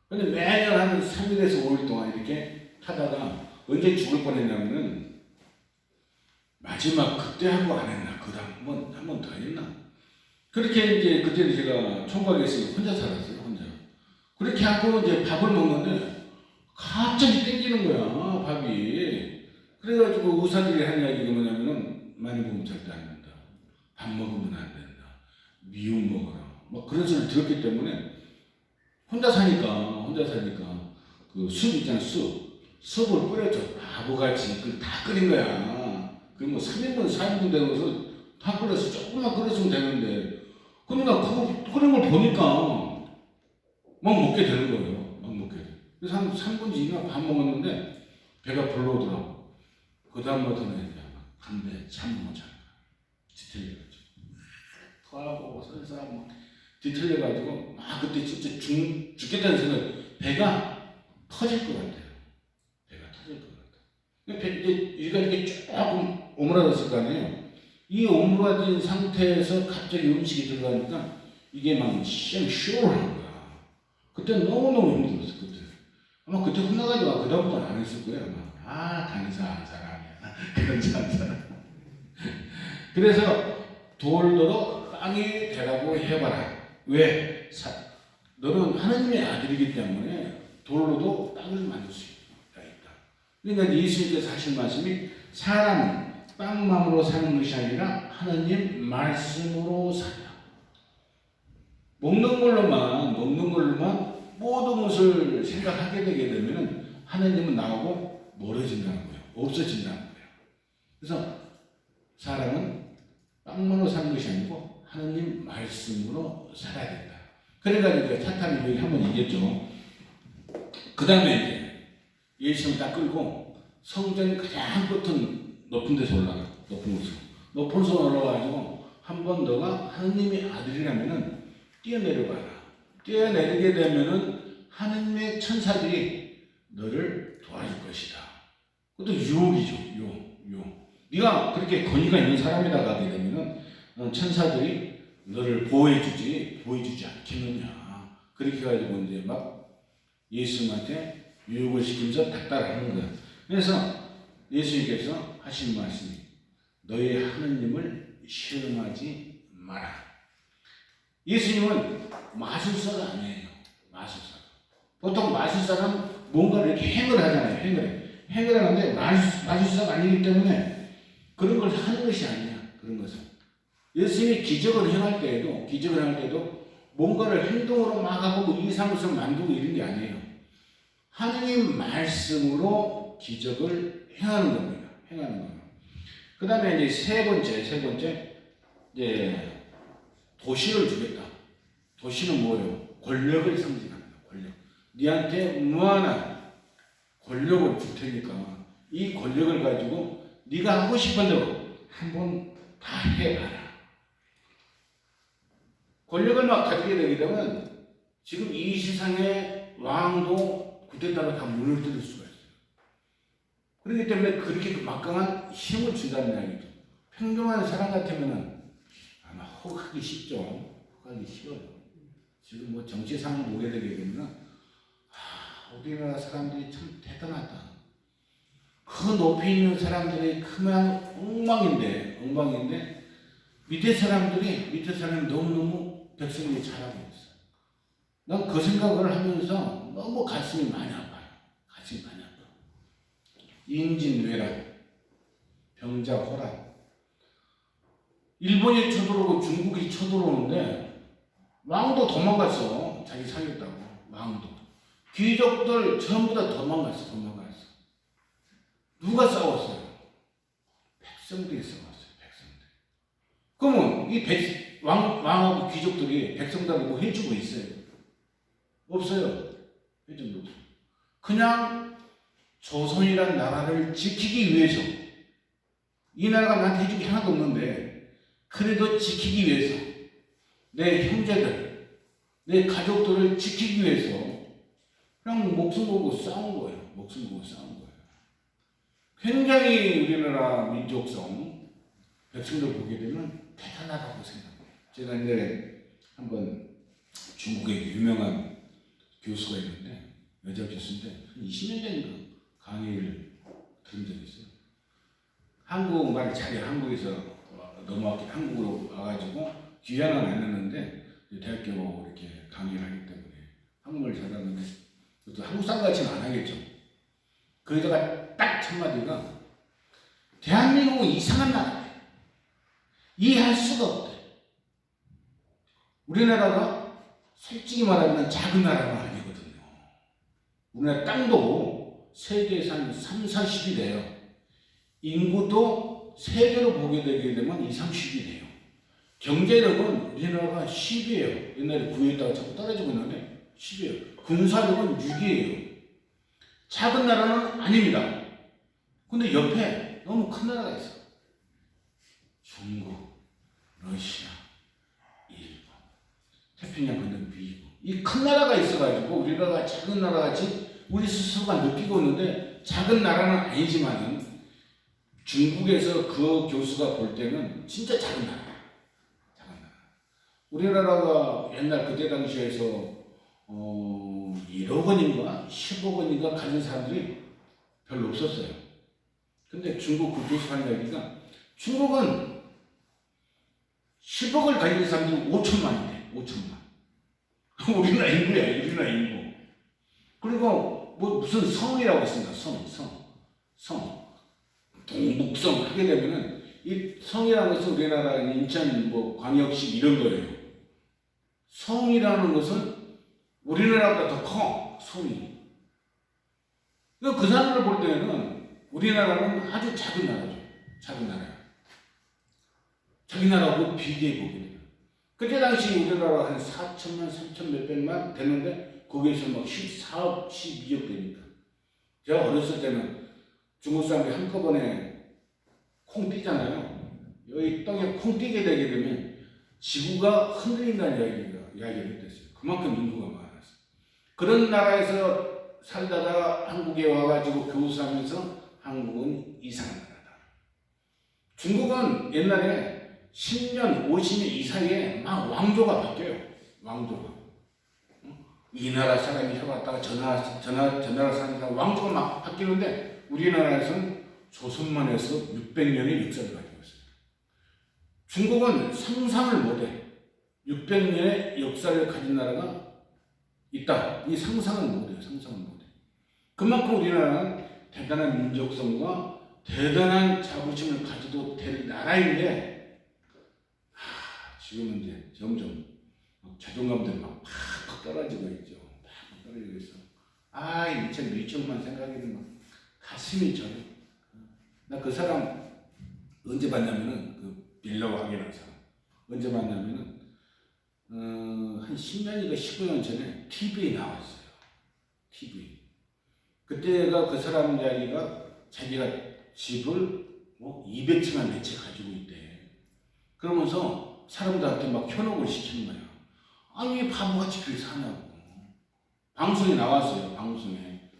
근데 매년 한 3일에서 5일 동안 이렇게 하다가 언제 죽을 뻔했냐면은 마지막 그때 하고 안 했나? 그 다음 한 번 더 했나? 그렇게 이제 그때는 제가 총각에 있으면 혼자 살았어요. 그렇게 하고 이제 밥을 먹는데 갑자기 땡기는 거야. 밥이. 그래가지고 의사들이 한 이야기가 뭐냐면은 많이 먹으면 절대 안 된다. 밥 먹으면 안 된다. 미움 먹어라. 막 그런 소리를 들었기 때문에 혼자 사니까 그 숲 있잖아. 숲을 뿌려줘. 바보같이 그걸 다 끓인 거야. 그 뭐 3인분 4인분 되고서 다 끓여서 조금만 끓였으면 되는데 근데 나 그거 끓인 걸 보니까 막 먹게 되는 거예요. 막 먹게 돼. 그래서 한 3분 지나 밥 먹었는데 배가 불러오더라고. 그 다음부터는 이제 담배 참 못 참아. 뒤틀려가지고. 토하고 설사하고 뒤틀려가지고 막 그때 진짜 죽겠다는 생각. 배가 터질 것 같아요. 배가 터질 것 같아요. 이가 이렇게 조금 오므라졌을 거 아니에요. 이 오므라진 상태에서 갑자기 음식이 들어가니까 이게 막 쇼를 거야. 그때 너무너무 힘들었어. 그때 아마 그때 혼나가지고 그다음부터는 안 했을 거예요. 아마 간사한 사람이야. 간사한 사람. 그래서 돌더러 빵이 되라고 해봐라. 왜? 너는 하나님의 아들이기 때문에 돌로도 빵을 만들 수 있다. 그러니까 예수님께서 하신 말씀이 사람은 빵만으로 사는 것이 아니라 하나님 말씀으로 살아. 먹는 걸로만 모든 것을 생각하게 되게 되면 하나님은 나하고 멀어진다는 거예요. 없어진다는 거예요. 그래서 사람은 빵만으로 사는 것이 아니고 하나님 말씀으로 살아야 된다. 그러니까 이제 사탄이 여기 한번 얘기했죠. 그 다음에 이제 예수님 딱 끌고 성전 가장 끝은 높은 데서 올라가. 높은 곳으로 올라가가지고 한 번 너가 하나님의 아들이라면은 뛰어내려가라. 뛰어내리게 되면은 하나님의 천사들이 너를 도와줄 것이다. 그것도 유혹이죠. 유혹. 네가 그렇게 권위가 있는 사람이라고 하게 되면은 천사들이 너를 보호해주지 않겠느냐. 그렇게 해가지고 이제 막 예수님한테 유혹을 시키면서 닥달하는 거야. 그래서 예수님께서 하신 말씀이 너희 하느님을 시험하지 마라. 예수님은 마술사가 아니에요. 마술사. 보통 마술사는 뭔가를 이렇게 행을 하잖아요. 행을 하는데 마술사가 아니기 때문에 그런 걸 하는 것이 아니야. 그런 것은. 예수님이 기적을 행할 때에도 뭔가를 행동으로 막 하고 이상을 만들고 이런 게 아니에요. 하느님 말씀으로 기적을 행하는 겁니다. 그 다음에 이제 세 번째, 이제 도시를 주겠다. 도시는 뭐예요? 권력을 상징합니다. 권력. 네한테 무한한 권력을 줄 테니까 이 권력을 가지고 네가 하고 싶은 대로 한번 다 해봐라. 권력을 막 가지게 되게 되면 지금 이 세상의 왕도 그때 따라 다 무너뜨릴 수가 있어요. 그렇기 때문에 그렇게 막강한 힘을 준다는 이야기죠. 평범한 사람 같으면 아마 혹하기 쉽죠. 혹하기 쉬워요. 지금 뭐 정치 상황을 보게 되게 되면 우리나라 사람들이 참 대단하다. 그 높이 있는 사람들이 그냥 엉망인데 밑에 사람이 너무너무 백성들이 잘하고 있어. 난 그 생각을 하면서 너무 가슴이 많이 아파요. 임진왜란, 병자호란. 일본이 쳐들어오고 중국이 쳐들어오는데 왕도 도망갔어. 자기 살겠다고. 왕도. 귀족들 전부 다 도망갔어. 누가 싸웠어요? 백성들이 싸웠어요. 그러면 이 왕하고 귀족들이 백성들한테 뭐 해주고 있어요? 없어요. 해준 거 없어요. 그냥 조선이라는 나라를 지키기 위해서, 이 나라가 나한테 해준 게 하나도 없는데 그래도 지키기 위해서 내 형제들, 내 가족들을 지키기 위해서 그냥 목숨 걸고 싸운 거예요. 굉장히 우리나라 민족성 백성들 보게 되면 대단하다고 생각해요. 제가 이제 한번 중국의 유명한 교수가 있는데, 여자 교수인데 한 20년 전인가 강의를 들은 적이 있어요. 한국말 잘해. 한국에서 넘어왔기 한국으로 와가지고 귀환은 안 했는데 대학교 이렇게 강의를 하기 때문에 한국말 잘하는데 또 한국 사람 같지는 안 하겠죠. 거기다가 딱 한마디가 대한민국은 이상한 나라다. 이해할 수가 없대. 우리나라가 솔직히 말하면 작은 나라가 아니거든요. 우리나라 땅도 세계에서 한 3, 40이 돼요. 인구도 세계로 보게 되게 되면 2, 30이 돼요. 경제력은 우리나라가 10이에요. 옛날에 9위에다가 자꾸 떨어지고 있는데 10이에요. 군사력은 6이에요. 작은 나라는 아닙니다. 근데 옆에 너무 큰 나라가 있어. 중국, 러시아, 일본, 태평양 건너 미국. 이 큰 나라가 있어가지고 우리나라가 작은 나라같이 우리 스스로가 느끼고 있는데 작은 나라는 아니지만은 중국에서 그 교수가 볼 때는 진짜 작은 나라야. 작은 나라. 우리나라가 옛날 그때 당시에서 1억 원인가 10억 원인가 가진 사람들이 별로 없었어요. 근데 중국 그 교수가 한 얘기가 중국은 10억을 가진 사람들이 5천만이래. 5천만. 우리나라 인구야. 우리나라 인구. 그리고 뭐 무슨 성이라고 했습니다. 성. 동북성 하게 되면은 이 성이라는 것은 우리나라 인천 뭐 광역시 이런 거예요. 성이라는 것은 우리나라보다 더 커. 성이. 그 사람을 볼 때는 우리나라는 아주 작은 나라죠. 작은 나라야. 자기 나라하고 비교해 보게 돼요. 그때 당시 우리나라 한 4천만, 3천 몇백만 됐는데 거기에서 막 14억, 12억 되니까. 제가 어렸을 때는 중국 사람들이 한꺼번에 콩 뛰잖아요. 여기 땅에 콩 뛰게 되게 되면 지구가 흔들린다는 이야기를 했댔어요. 그만큼 인구가 많았어요. 그런 나라에서 살다가 한국에 와가지고 교수하면서 한국은 이상한 나라다. 중국은 옛날에 10년, 50년 이 사이에 막 왕조가 바뀌어요. 왕조가. 이 나라 사람이 해봤다가 저 나라 사람이 왕조가 막 바뀌는데 우리나라에서는 조선만 해서 600년의 역사를 가지고 있습니다. 중국은 상상을 못해. 600년의 역사를 가진 나라가 있다. 이 상상을 못해요. 상상을 못해. 그만큼 우리나라는 대단한 민족성과 대단한 자부심을 가지도 될 나라인데 지금은 이제 점점 자존감들이 막 떨어지고 있죠. 막 떨어지고 있어. 이제 밀정만 생각해도 막 가슴이 저려. 나 그 사람 언제 봤냐면은 그 빌라왕이라는 사람 언제 봤냐면은 한 10년인가 15년 전에 TV에 나왔어요. TV. 그때가 그 사람 이야기가 자기가 집을 200채만 몇 채 가지고 있대. 그러면서 사람들한테 막 현혹을 시키는 거야. 아니 왜 바보같이 그렇게 사냐고. 방송에 나왔어요. 방송에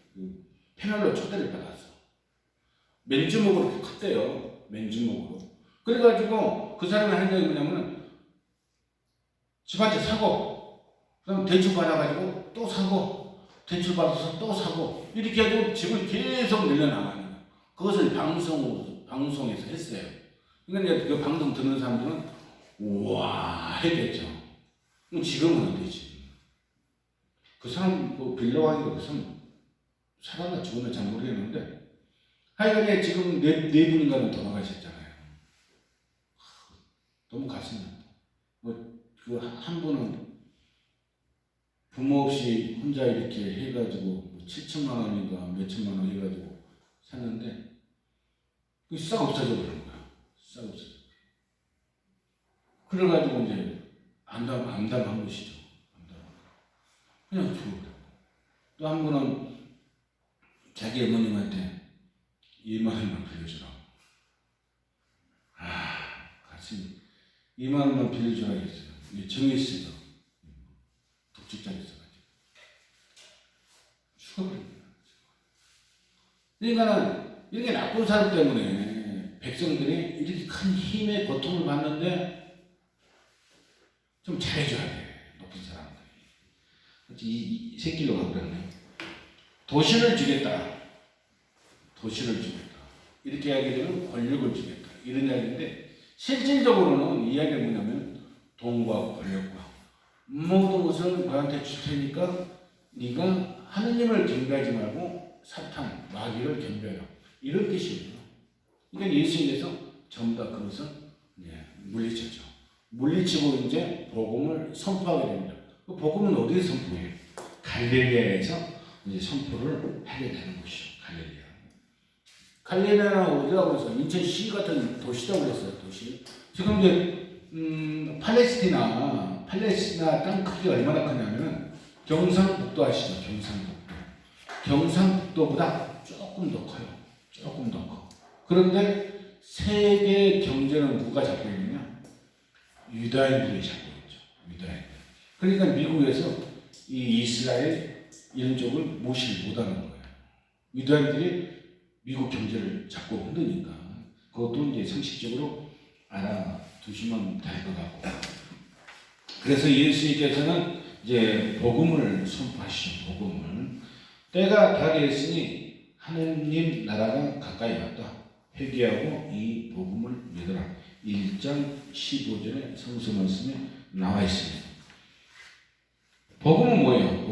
패널로 초대를 받았어. 맨주먹으로 이렇게 컸대요. 맨주먹으로. 그래가지고 그 사람이 하는 얘기 뭐냐면은 집 한 채 사고 그다음 대출 받아가지고 또 사고 대출 받아서 또 사고 이렇게 해가지고 집을 계속 늘려나가는 거야. 그것을 방송에서 했어요. 그러니까 그 방송 듣는 사람들은 우와 했겠죠. 그럼 지금은 어디지? 그 사람 그 빌려가기가 그 사람 살았나 죽었나 잘 모르겠는데 하여간에 지금 네 분인가는 돌아가셨잖아요. 너무 가슴이 아파. 그 한 분은 부모 없이 혼자 이렇게 해가지고 7천만 원인가 몇천만 원 해가지고 샀는데 그게 싹 없어져 버린 거야. 싹 없어져. 그래가지고 이제 암담한 것이죠. 그냥 죽었다. 또 한 분은 자기 어머님한테 2만 원만 빌려주라고. 가슴이 2만 원만 빌려주라고 했어요. 정했어요. 독직자가 있어가지고 죽어버린 거야. 그러니까는 이렇게 나쁜 사람 때문에 백성들이 이렇게 큰 힘의 고통을 받는데 좀 잘해줘야 돼. 높은 사람들이. 이 새끼로 가버렸네. 도시를 주겠다. 이렇게 이야기 되면 권력을 주겠다. 이런 이야기인데 실질적으로는 이야기가 뭐냐면 돈과 권력과 모든 것을 너한테 줄 테니까 네가 하느님을 경배하지 말고 사탄, 마귀를 경배하라. 이런 뜻이에요. 그러니까 예수님께서 전부 다 그것을 물리쳤죠. 물리치고 이제 복음을 선포하게 됩니다. 그 복음은 어디서 선포해요? 갈릴리아에서 이제 선포를 하게 되는 것이죠. 갈릴리아는 어디라고 그래서 인천시 같은 도시라고 그랬어요. 도시. 지금 이제 팔레스티나 땅 크기가 얼마나 크냐면은 경상북도 아시죠? 경상북도. 경상북도보다 조금 더 커요. 조금 더 커. 그런데 세계 경제는 누가 잡고 있느냐? 유다인들이 잡고 있죠. 유다인들. 그러니까 미국에서 이 이스라엘 이런 쪽을 무시를 못하는 거예요. 유다인들이 미국 경제를 잡고 흔드니까 그것도 이제 상식적으로 알아두시면 될 것 같고. 그래서 예수님께서는 이제 복음을 선포하시죠. 복음을. 때가 다 되었으니 하느님 나라가 가까이 왔다. 회개하고 이 복음을 믿어라. 1장 15절에 성서 말씀에 나와 있습니다. 복음은 뭐예요?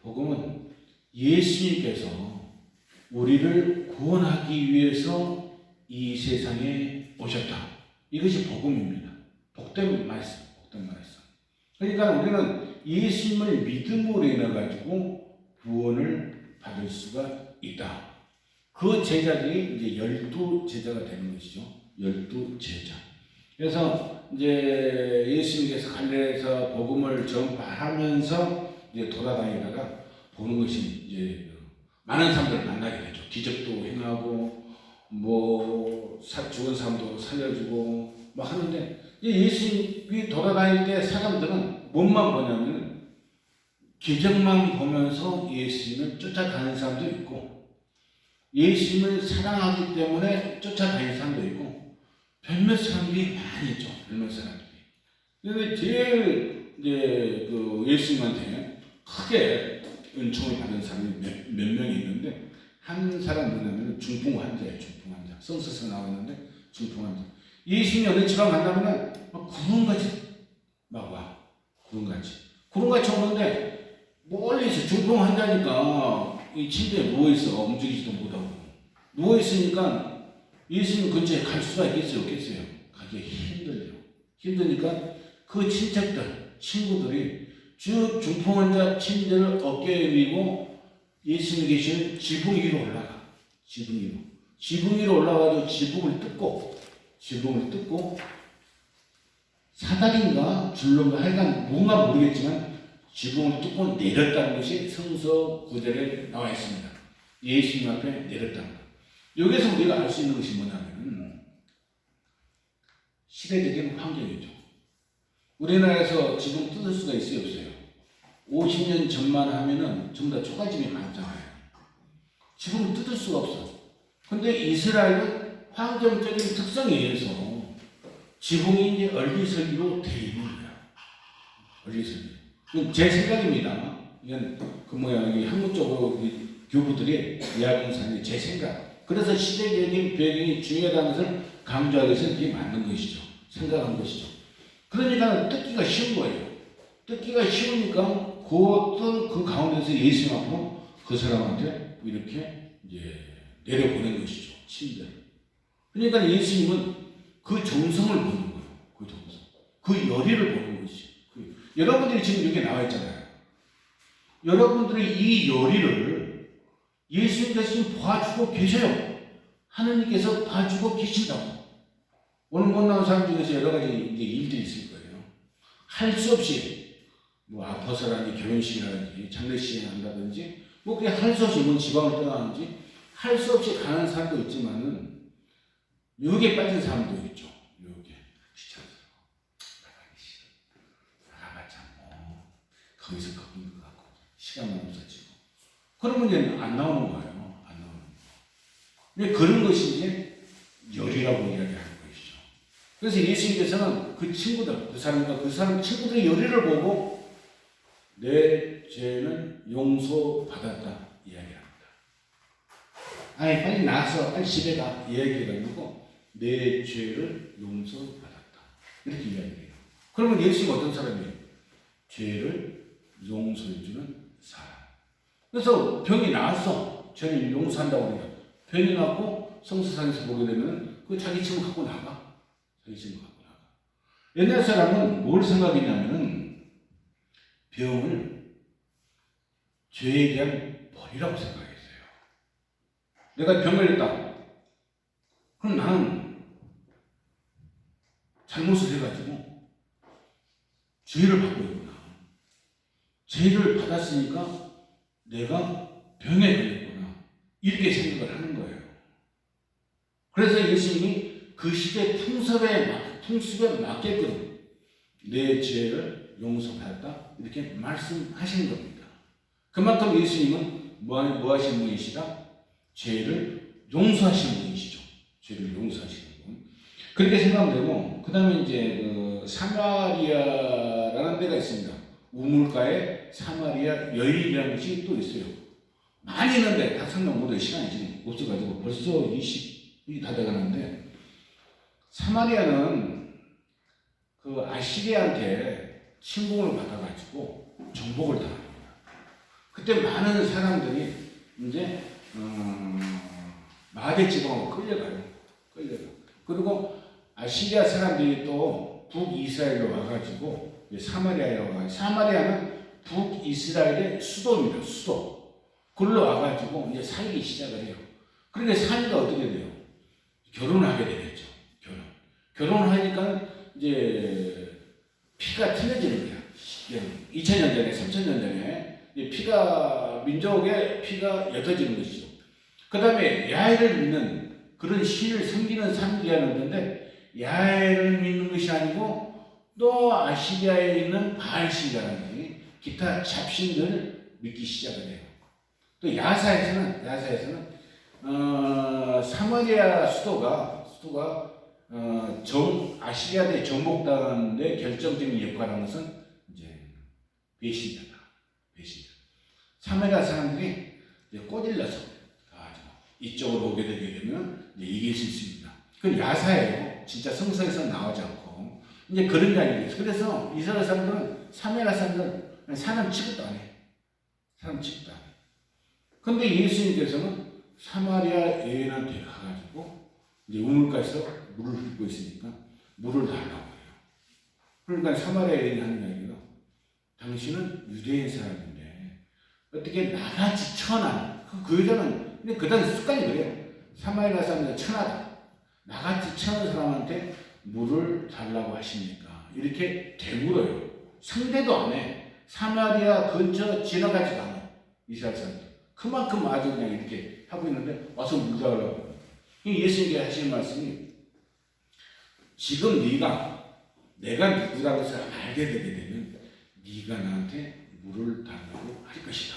복음은 예수님께서 우리를 구원하기 위해서 이 세상에 오셨다. 이것이 복음입니다. 복된 말씀. 그러니까 우리는 예수님을 믿음으로 인해 가지고 구원을 받을 수가 있다. 그 제자들이 이제 12제자가 되는 것이죠. 12제자. 그래서 이제 예수님께서 갈릴리에서 복음을 전파하면서 이제 돌아다니다가 보는 것이 이제 많은 사람들을 만나게 되죠. 기적도 행하고 죽은 사람도 살려주고 막 하는데 예수님이 돌아다닐 때 사람들은 뭔만 보냐면 기적만 보면서 예수님을 쫓아다니는 사람도 있고 예수님을 사랑하기 때문에 쫓아다니는 사람도 있고 몇몇 사람들이 많이 있죠. 몇몇 사람들이. 그런데 제일 이제 그 예수님한테 크게 은총을 받은 사람이 몇 명이 있는데 한 사람 누구냐면 중풍 환자예요. 중풍 환자. 성서서 나왔는데 중풍 환자. 예수님이 어느 지방 간다면은 구름같이 막 와. 구름같이 오는데 멀리서 중풍 환자니까 이 침대에 누워있어. 움직이지도 못하고. 누워있으니까 예수님 근처에 갈 수가 있겠어요? 없겠어요? 가기 힘들죠. 힘드니까 그 친척들, 친구들이 쭉 중풍 환자 침대를 어깨에 위고 예수님이 계시는 지붕 위로 올라가. 지붕 위로 올라가서 지붕을 뜯고 사다리인가 줄론가 하여간 뭔가 모르겠지만 지붕을 뜯고 내렸다는 것이 성서 9절에 나와 있습니다. 예수님 앞에 내렸다는 것. 여기서 우리가 알 수 있는 것이 뭐냐면 시대적인 환경이죠. 우리나라에서 지붕 뜯을 수가 있어요, 없어요? 50년 전만 하면은 전부 다 초가집이 많잖아요. 지붕을 뜯을 수가 없어. 근데 이스라엘은 환경적인 특성에 의해서 지붕이 이제 얼기설기로 되어 있는 거야. 얼기설기. 제 생각입니다. 이건 그 학문적으로 교부들이 이야기하는 사람이 제 생각. 그래서 시대적인 배경이 중요하다는 것을 강조하기 위해서 이게 맞는 것이죠. 생각한 것이죠. 그러니까 뜯기가 쉬운 거예요. 뜯기가 쉬우니까 그 어떤 그 가운데서 예수님 앞으로 그 사람한테 이렇게 이제 내려보낸 것이죠. 침대를. 그러니까 예수님은 그 정성을 보는 거예요. 그 정성. 그 열의를 보는 것이죠. 여러분들이 지금 여기 나와 있잖아요. 여러분들이 이 열의를 예수님께서 지금 봐주고 계셔요. 하느님께서 봐주고 계신다고. 오늘 못 나온 사람 중에서 여러 가지 이제 일들이 있을 거예요. 할 수 없이 아파서라든지 결혼식이라든지 장례식을 한다든지 그냥 할 수 없이 지방을 떠나는지 할 수 없이 가는 사람도 있지만은 유혹에 빠진 사람도 있죠. 유혹에 귀찮아서 나가봤자 거기서 거긴 것 같고 시간만 없어지고 그러면 이제 안 나오는 거예요. 안 나오는 거. 근데 그런 것이 이제 열이라고 이야기하는 것이죠. 그래서 예수님께서는 그 친구들, 그 사람 친구들의 열의를 보고 내 죄는 용서받았다 이야기합니다. 아니 빨리 나와서 빨리 집에 가 이야기해가지고 내 죄를 용서받았다 이렇게 이야기해요. 그러면 예수님 어떤 사람이에요? 죄를 용서해주는 사람. 그래서 병이 나왔어. 죄를 용서한다고 그래요. 병이 났고 성서상에서 보게 되면 그 자기 짐을 갖고 나가. 옛날 사람은 뭘 생각했냐면은 병을 죄에 대한 벌이라고 생각했어요. 내가 병을 했다. 그럼 나는 잘못을 해가지고 죄를 받고 있구나. 죄를 받았으니까 내가 병에 걸렸구나 이렇게 생각을 하는 거예요. 그래서 예수님이 그 시대 풍습에 맞게끔 내 죄를 용서받았다 이렇게 말씀하시는 겁니다. 그만큼 예수님은 뭐 하시는 분이시다? 죄를 용서하시는 분이시죠. 죄를 용서하시는 분. 그렇게 생각하면 되고, 그 다음에 이제 그 사마리아라는 데가 있습니다. 우물가에 사마리아 여인이라는 것이 또 있어요. 많이 있는데 다 설명 못할 시간이 지금 없어가지고 벌써 20이 다 돼가는데, 사마리아는 그 아시리아한테 침공을 받아가지고 정복을 당합니다. 그때 많은 사람들이 이제 마대 지방으로 끌려가요. 그리고 아시리아 사람들이 또 북이스라엘로 와가지고 사마리아에 와가지고, 사마리아는 북이스라엘의 수도입니다. 수도. 그걸로 와가지고 이제 살기 시작을 해요. 그러니까 사니까 어떻게 돼요? 결혼하게 되겠죠. 결혼을 하니까 이제 피가 틀려지는 거야. 2000년 전에, 3000년 전에 민족의 피가 옅어지는 것이죠. 그 다음에 야훼를 믿는 그런 신을 섬기는 사람들이었는데, 야훼를 믿는 것이 아니고 또 아시리아에 있는 바알신이라든지 기타 잡신들을 믿기 시작을 해요. 또 야사에서는 사마리아 수도가 아시리아에 정복당하는데 결정적인 역할을 하는 것은 이제 배신자다. 사마리아 사람들이 이제 꼬질러서 이쪽으로 오게 되게 되면 이제 이길 수 있습니다. 그건 야사예요. 진짜 성서에서 나오지 않고 이제 그런 이야기예요. 그래서 이스라엘 사람들은, 사마리아 사람들은 사람 취급도 안 해요. 근데 예수님께서는 사마리아 여인한테 가가지고 이제 우물가에서 물을 붓고 있으니까 물을 달라고 해요. 그러니까 사마리아 여인이 하는 이야기가, 당신은 유대인 사람인데 어떻게 나같이 천한, 그 여자는 근데 그 당시 습관이 그래요. 사마리아 사람들 천하다. 나같이 천한 사람한테 물을 달라고 하십니까? 이렇게 대물어요. 상대도 안 해. 사마리아 근처 지나가지도 않아. 이스라엘 사람들. 그만큼 아주 그냥 이렇게 하고 있는데 와서 물 달라고. 예수님께 하시는 말씀이, 지금 내가 누구라고 해서 알게 되게 되면 네가 나한테 물을 달라고 할 것이다.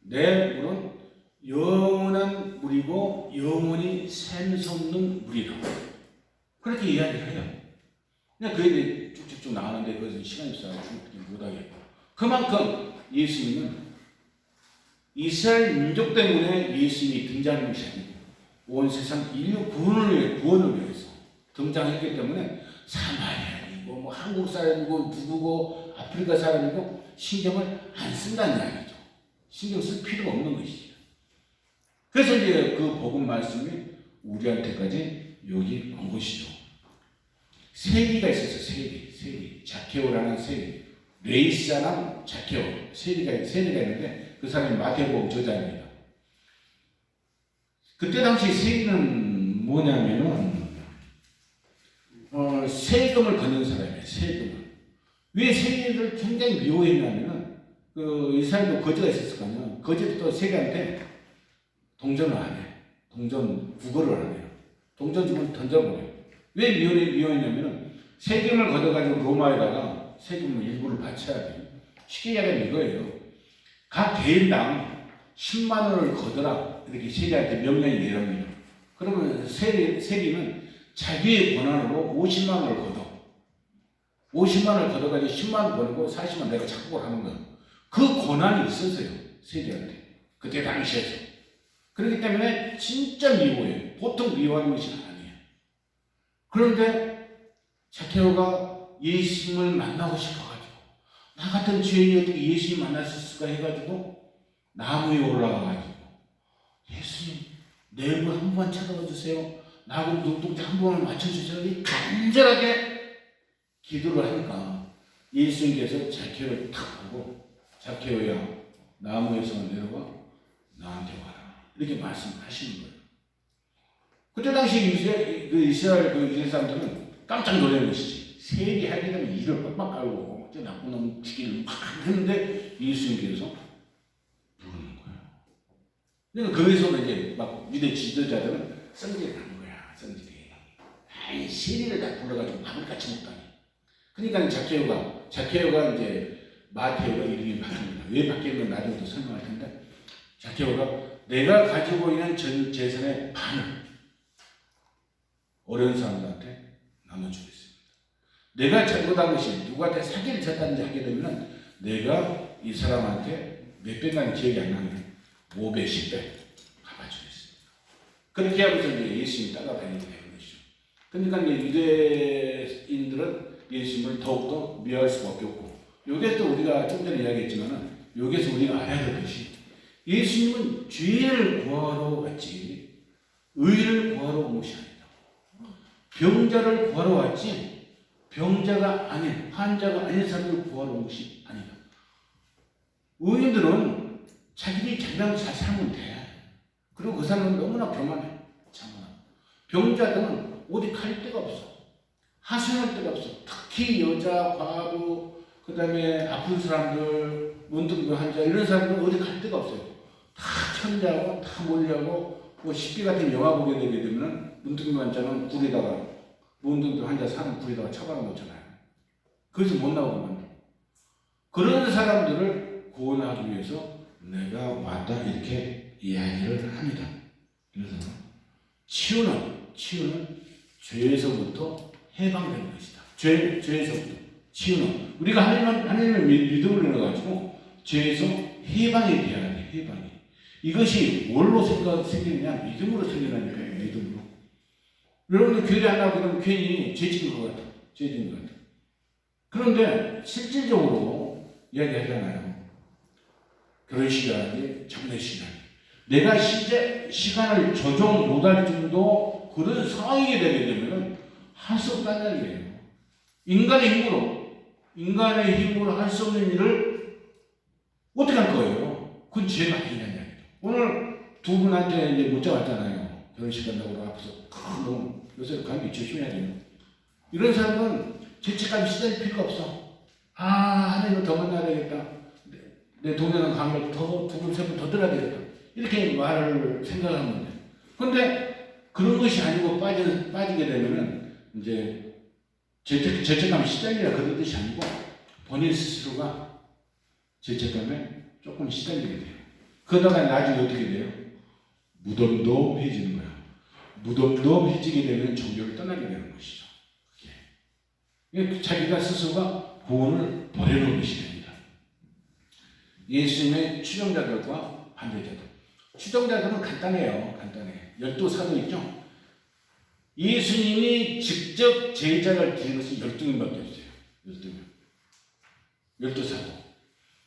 내 물은 영원한 물이고 영원히 샘솟는 물이다. 그렇게 이야기를 해요. 그냥 그게 쭉쭉쭉 나가는데 그것은 시간이 없어서 못하겠고, 그만큼 예수님은 이스라엘 민족 때문에 예수님이 등장하는 것이 아니고 온 세상 인류 구원을 위해서 등장했기 때문에 사마리아인이고 뭐 한국 사람이고 누구고 아프리카 사람이고 신경을 안 쓴다는 이야기죠. 신경 쓸 필요가 없는 것이죠. 그래서 이제 그 복음 말씀이 우리한테까지 여기 온 것이죠. 세리가 있었어요. 세리. 자케오라는 세리. 레이스 사람 자케오. 세리가 있는데 그 사람이 마태복음 저자입니다. 그때 당시 세리는 뭐냐면은 세금을 걷는 사람이에요. 세금을. 왜 세리를 굉장히 미워했냐면은 그 이스라엘도 거지가 있었을 거 아니에요. 거지도 또 세리한테 동전을 안 해. 동전 구걸을 안 해요. 동전 주면 던져버려요. 왜 미워했냐면은 세금을 걷어가지고 로마에다가 세금을 일부를 바쳐야 돼요. 쉽게 이야기하면 이거예요. 각 개인당 10만 원을 걷어라. 이렇게 세리한테 명령이 내립니다. 그러면 세리는 자기의 권한으로 50만 원을 걷어. 50만 원을 걷어가지고 10만 원 벌고 40만 내가 착복을 하는 거예요. 그 권한이 있었어요. 세리한테. 그때 당시에서. 그렇기 때문에 진짜 미워해요. 보통 미워하는 것이 아니에요. 그런데 자케오가 예수님을 만나고 싶어가지고, 나 같은 죄인이 어떻게 예수님 만날 수 있을까 해가지고 나무에 올라가가지고, 예수님 내 얼굴 한 번 쳐다봐 주세요. 나하고 눈동자 한 번을 맞춰주세요. 간절하게 기도를 하니까 예수님께서 자케오를 탁 보고, 자케오야 나무에서 내려와 나한테 와라. 이렇게 말씀하시는 거예요. 그때 당시 이스라엘 사람들은 깜짝 놀라는 것이지. 세리 하게 되면 이를 빡빡 깔고 저 나쁜 놈 죽이를 막 했는데 예수님께서 부르는 거예요. 그러니까 거기서 이제 막 유대 지도자들은 성질이 난 거야. 성질이. 아이 세리를 다 불러가지고 밥을 같이 먹다니. 그러니까 자케오가 이제 마테오가 이름이 바뀝니다. 왜 바뀌는 건 나중에 또 설명할 텐데, 자케오가 내가 가지고 있는 전 재산의 반을 어려운 사람들한테 나눠주겠습니다. 내가 잘못한 것이 누구한테 사기를 쳤다는지 하게 되면 내가 이 사람한테 몇 배까지 기억이 안 나는데 5배, 10배 갚아주겠습니다. 그렇게 하면서 이제 예수님이 따라다니게 되는 것이죠. 그러니까 이제 유대인들은 예수님을 더욱더 미워할 수밖에 없고, 여기에서 우리가 좀 전에 이야기했지만은 여기에서 우리가 알아야 될 것이, 예수님은 죄를 구하러 왔지 의를 구하러 온 것이 아니다. 병자를 구하러 왔지 병자가 아닌, 환자가 아닌 사람을 구하러 온 것이 아니다. 의인들은 자기들이 자기랑 잘 살면 돼. 그리고 그 사람은 너무나 교만해. 참아. 병자들은 어디 갈 데가 없어. 하소연할 데가 없어. 특히 여자, 과부, 그 다음에 아픈 사람들, 문둥병 환자 이런 사람들은 어디 갈 데가 없어요. 다 천자고 다 몰려고, 뭐 식비 같은 영화 보게 되게 되면 문둥병 환자는 굴에다가, 문둥병 환자 사는 굴에다가 처박아 놓잖아요. 그래서 못 나오게 만들어. 그런 사람들을 구원하기 위해서 내가 왔다 이렇게 이야기를 합니다. 그래서 치유는 죄에서부터 해방되는 것이다. 죄에서부터 치유는 우리가 하나님을 믿음을 내려가지고 죄에서 해방이 돼야 돼. 해방이. 이것이 뭘로 생기느냐? 믿음으로 생기는 믿음으로. 여러분들 교회 안 나오고 그러면 괜히 죄짓는 것 같아. 죄짓는 것 같아. 그런데 실질적으로 이야기하잖아요. 결혼식이라든지 장례식이라든지 내가 실제 시간을 조정 못할 정도 그런 상황이 되게 되면 할 수 없다는 얘기예요. 인간의 힘으로 할 수 없는 일을 어떻게 할 거예요? 그건 죄가 아니냐는 얘기죠. 오늘 두 분한테 이제 문자 왔잖아요. 결혼식 간다고 앞에서 큰 놈, 요새 감기 조심해야 돼요. 이런 사람은 죄책감이 시달릴 필요가 없어. 하나님을 더 만나야 되겠다. 내 동네는 강을 더 두 번, 세 번 더 들어야 되겠다. 이렇게 말을 생각하면 돼. 그런데 그런 것이 아니고 빠지게 되면은 이제 죄책감이 시달리라 그런 뜻이 아니고 본인 스스로가 죄책감에 조금 시달리게 돼요. 그러다가 나중에 어떻게 돼요? 무덤덤해지는 거야. 무덤덤해지게 되면 종교를 떠나게 되는 것이죠. 그게 자기가 스스로가 구원을 버리는 것이 됩니다. 예수님의 추종자들과 반대자들. 추종자들은 간단해요. 간단해. 12사도 있죠? 예수님이 직접 제자를 드린 것이 12명밖에 없어요. 12명. 12사도.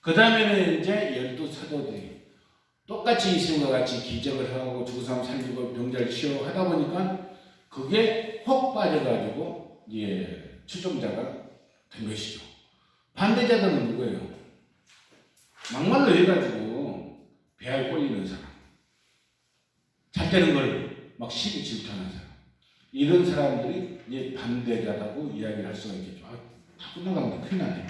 그 다음에는 이제 12사도들이 똑같이 예수님과 같이 기적을 하고 죽은 사람 살리고 병자를 치유하다 보니까 그게 혹 빠져가지고 이제 추종자가 된 것이죠. 반대자들은 누구예요? 막말로 해가지고 배알 꼴리는 사람, 잘 되는 걸 막 시비 질투하는 사람, 이런 사람들이 이제 반대자라고 이야기를 할 수가 있겠죠. 다 끝나가면 큰일 나네.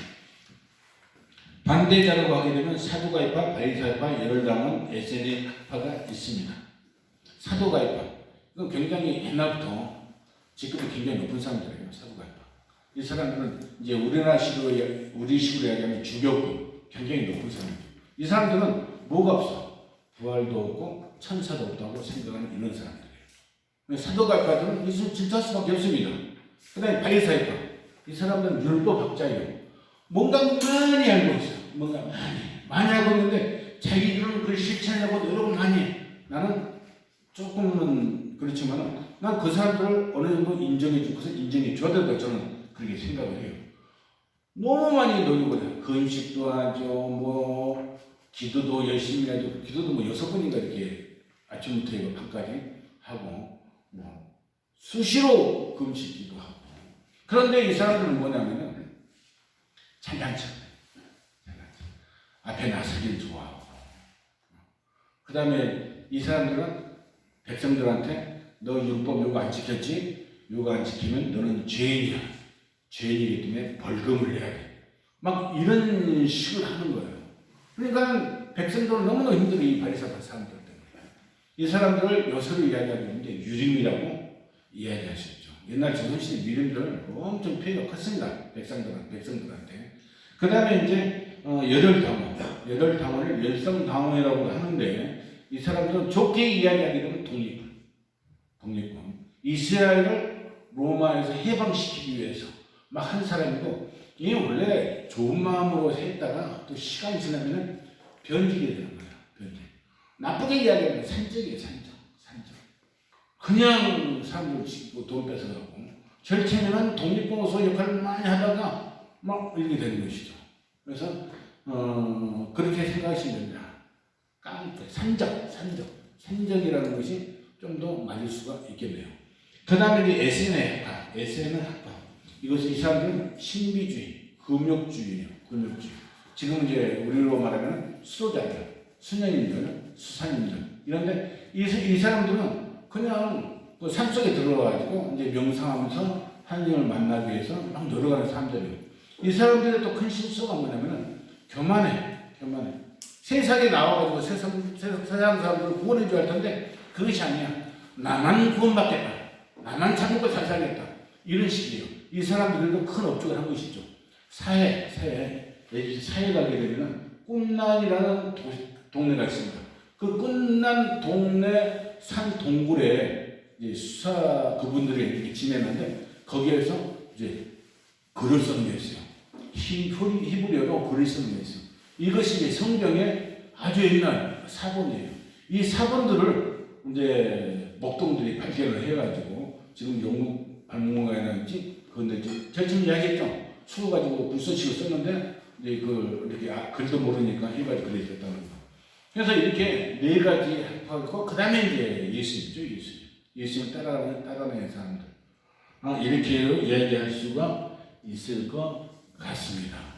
반대자라고 하게 되면 사두가이파, 바리사이파, 열강원, 에세네파가 있습니다. 사두가이파, 이건 굉장히 옛날부터 지금도 굉장히 높은 사람들이에요. 사두가이파. 이 사람들은 이제 우리식으로 이야기하면 주교급, 굉장히 높은 사람들. 이 사람들은 뭐가 없어? 부활도 없고 천사도 없다고 생각하는 이런 사람들이에요. 사도가이파들은 예수를 질투할 수밖에 없습니다. 그 다음에 바리사이파, 이 사람들은 율법학자예요. 뭔가 많이 알고 있어요. 뭔가 많이 알고 있는데 자기들은 그걸 실천하려고 노력을 많이 해. 나는 조금은 그렇지만 난 그 사람들을 어느 정도 인정해주고서 인정해줘야 된다고 저는 그렇게 생각을 해요. 너무 많이 노력을 해요. 금식도 하죠. 뭐 기도도 열심히 하죠. 기도도 뭐 6번인가 이렇게 아침부터 이거 밤까지 하고 뭐 수시로 금식기도 하고. 그런데 이 사람들은 뭐냐면은 잘난 척. 앞에 나서길 좋아하고. 그 다음에 이 사람들은 백성들한테 너 율법 요거 안 지켰지? 요거 안 지키면 너는 죄인이야. 죄인이기 때문에 벌금을 내야 돼. 막 이런 식으로 하는 거예요. 그러니까 백성들은 너무나 힘들어, 이 바리사 사람들 때문에. 이 사람들을 요새로 이야기하면 이제 유림이라고 이야기하셨죠. 옛날 조선시대 유림들 엄청 피해가 컸습니다. 백성들한테. 그 다음에 이제 열혈당원을 열성당원이라고 하는데, 이 사람들은 좋게 이야기하게 되면 독립군. 이스라엘을 로마에서 해방시키기 위해서 막 한 사람이고, 이게 원래 좋은 마음으로 했다가 또 시간이 지나면 변질이 되는 거야. 변질. 나쁘게 이야기하면 산적이에요. 산적. 그냥 사람들 지키고 돈 뺏어가고, 절체는 독립공소 역할을 많이 하다가 막 이렇게 되는 것이죠. 그래서 그렇게 생각하시면 됩니다. 깡패, 산적이라는 것이 좀 더 맞을 수가 있겠네요. 그 다음에 이제 에세네 학파. 이것은 이 사람들은 신비주의, 금욕주의예요. 금욕주의. 지금 이제 우리로 말하면 수도자들, 수녀님들, 수사님들 이런데 이 사람들은 그냥 그 산속에 들어가가지고 이제 명상하면서 하나님을 만나기 위해서 막 노력하는 사람들이에요. 이 사람들의 또 큰 실수가 뭐냐면은 교만해. 세상에 나와가지고 세상 사람들을 구원해 줘야 할 텐데 그것이 아니야. 나만 구원받겠다. 나만 참고 잘 살겠다. 이런 식이에요. 이 사람들도 큰 업적을 한 것이죠. 사해 가게 되면 꿈난이라는 동네가 있습니다. 그 꿈난 동네 산 동굴에 이제 수사 그분들이 이렇게 지내는데 거기에서 이제 글을 쓰는 게 있어요. 히브리어로 글을 쓰는 게 있어요. 이것이 이제 성경의 아주 옛날 사본이에요. 이 사본들을 이제 목동들이 발견을 해가지고 지금 영국 박물관에 있지. 그런데 저쯤 이야기했죠. 수고 가지고 불쏘시고 썼는데 이제 그 이렇게 글도 모르니까 해가지고 그래 있었다는 거. 그래서 이렇게 네 가지 학파고 그 다음에 이제 예수님이죠. 예수님 따라내는 사람들. 이렇게 이야기할 수가 있을 것 같습니다.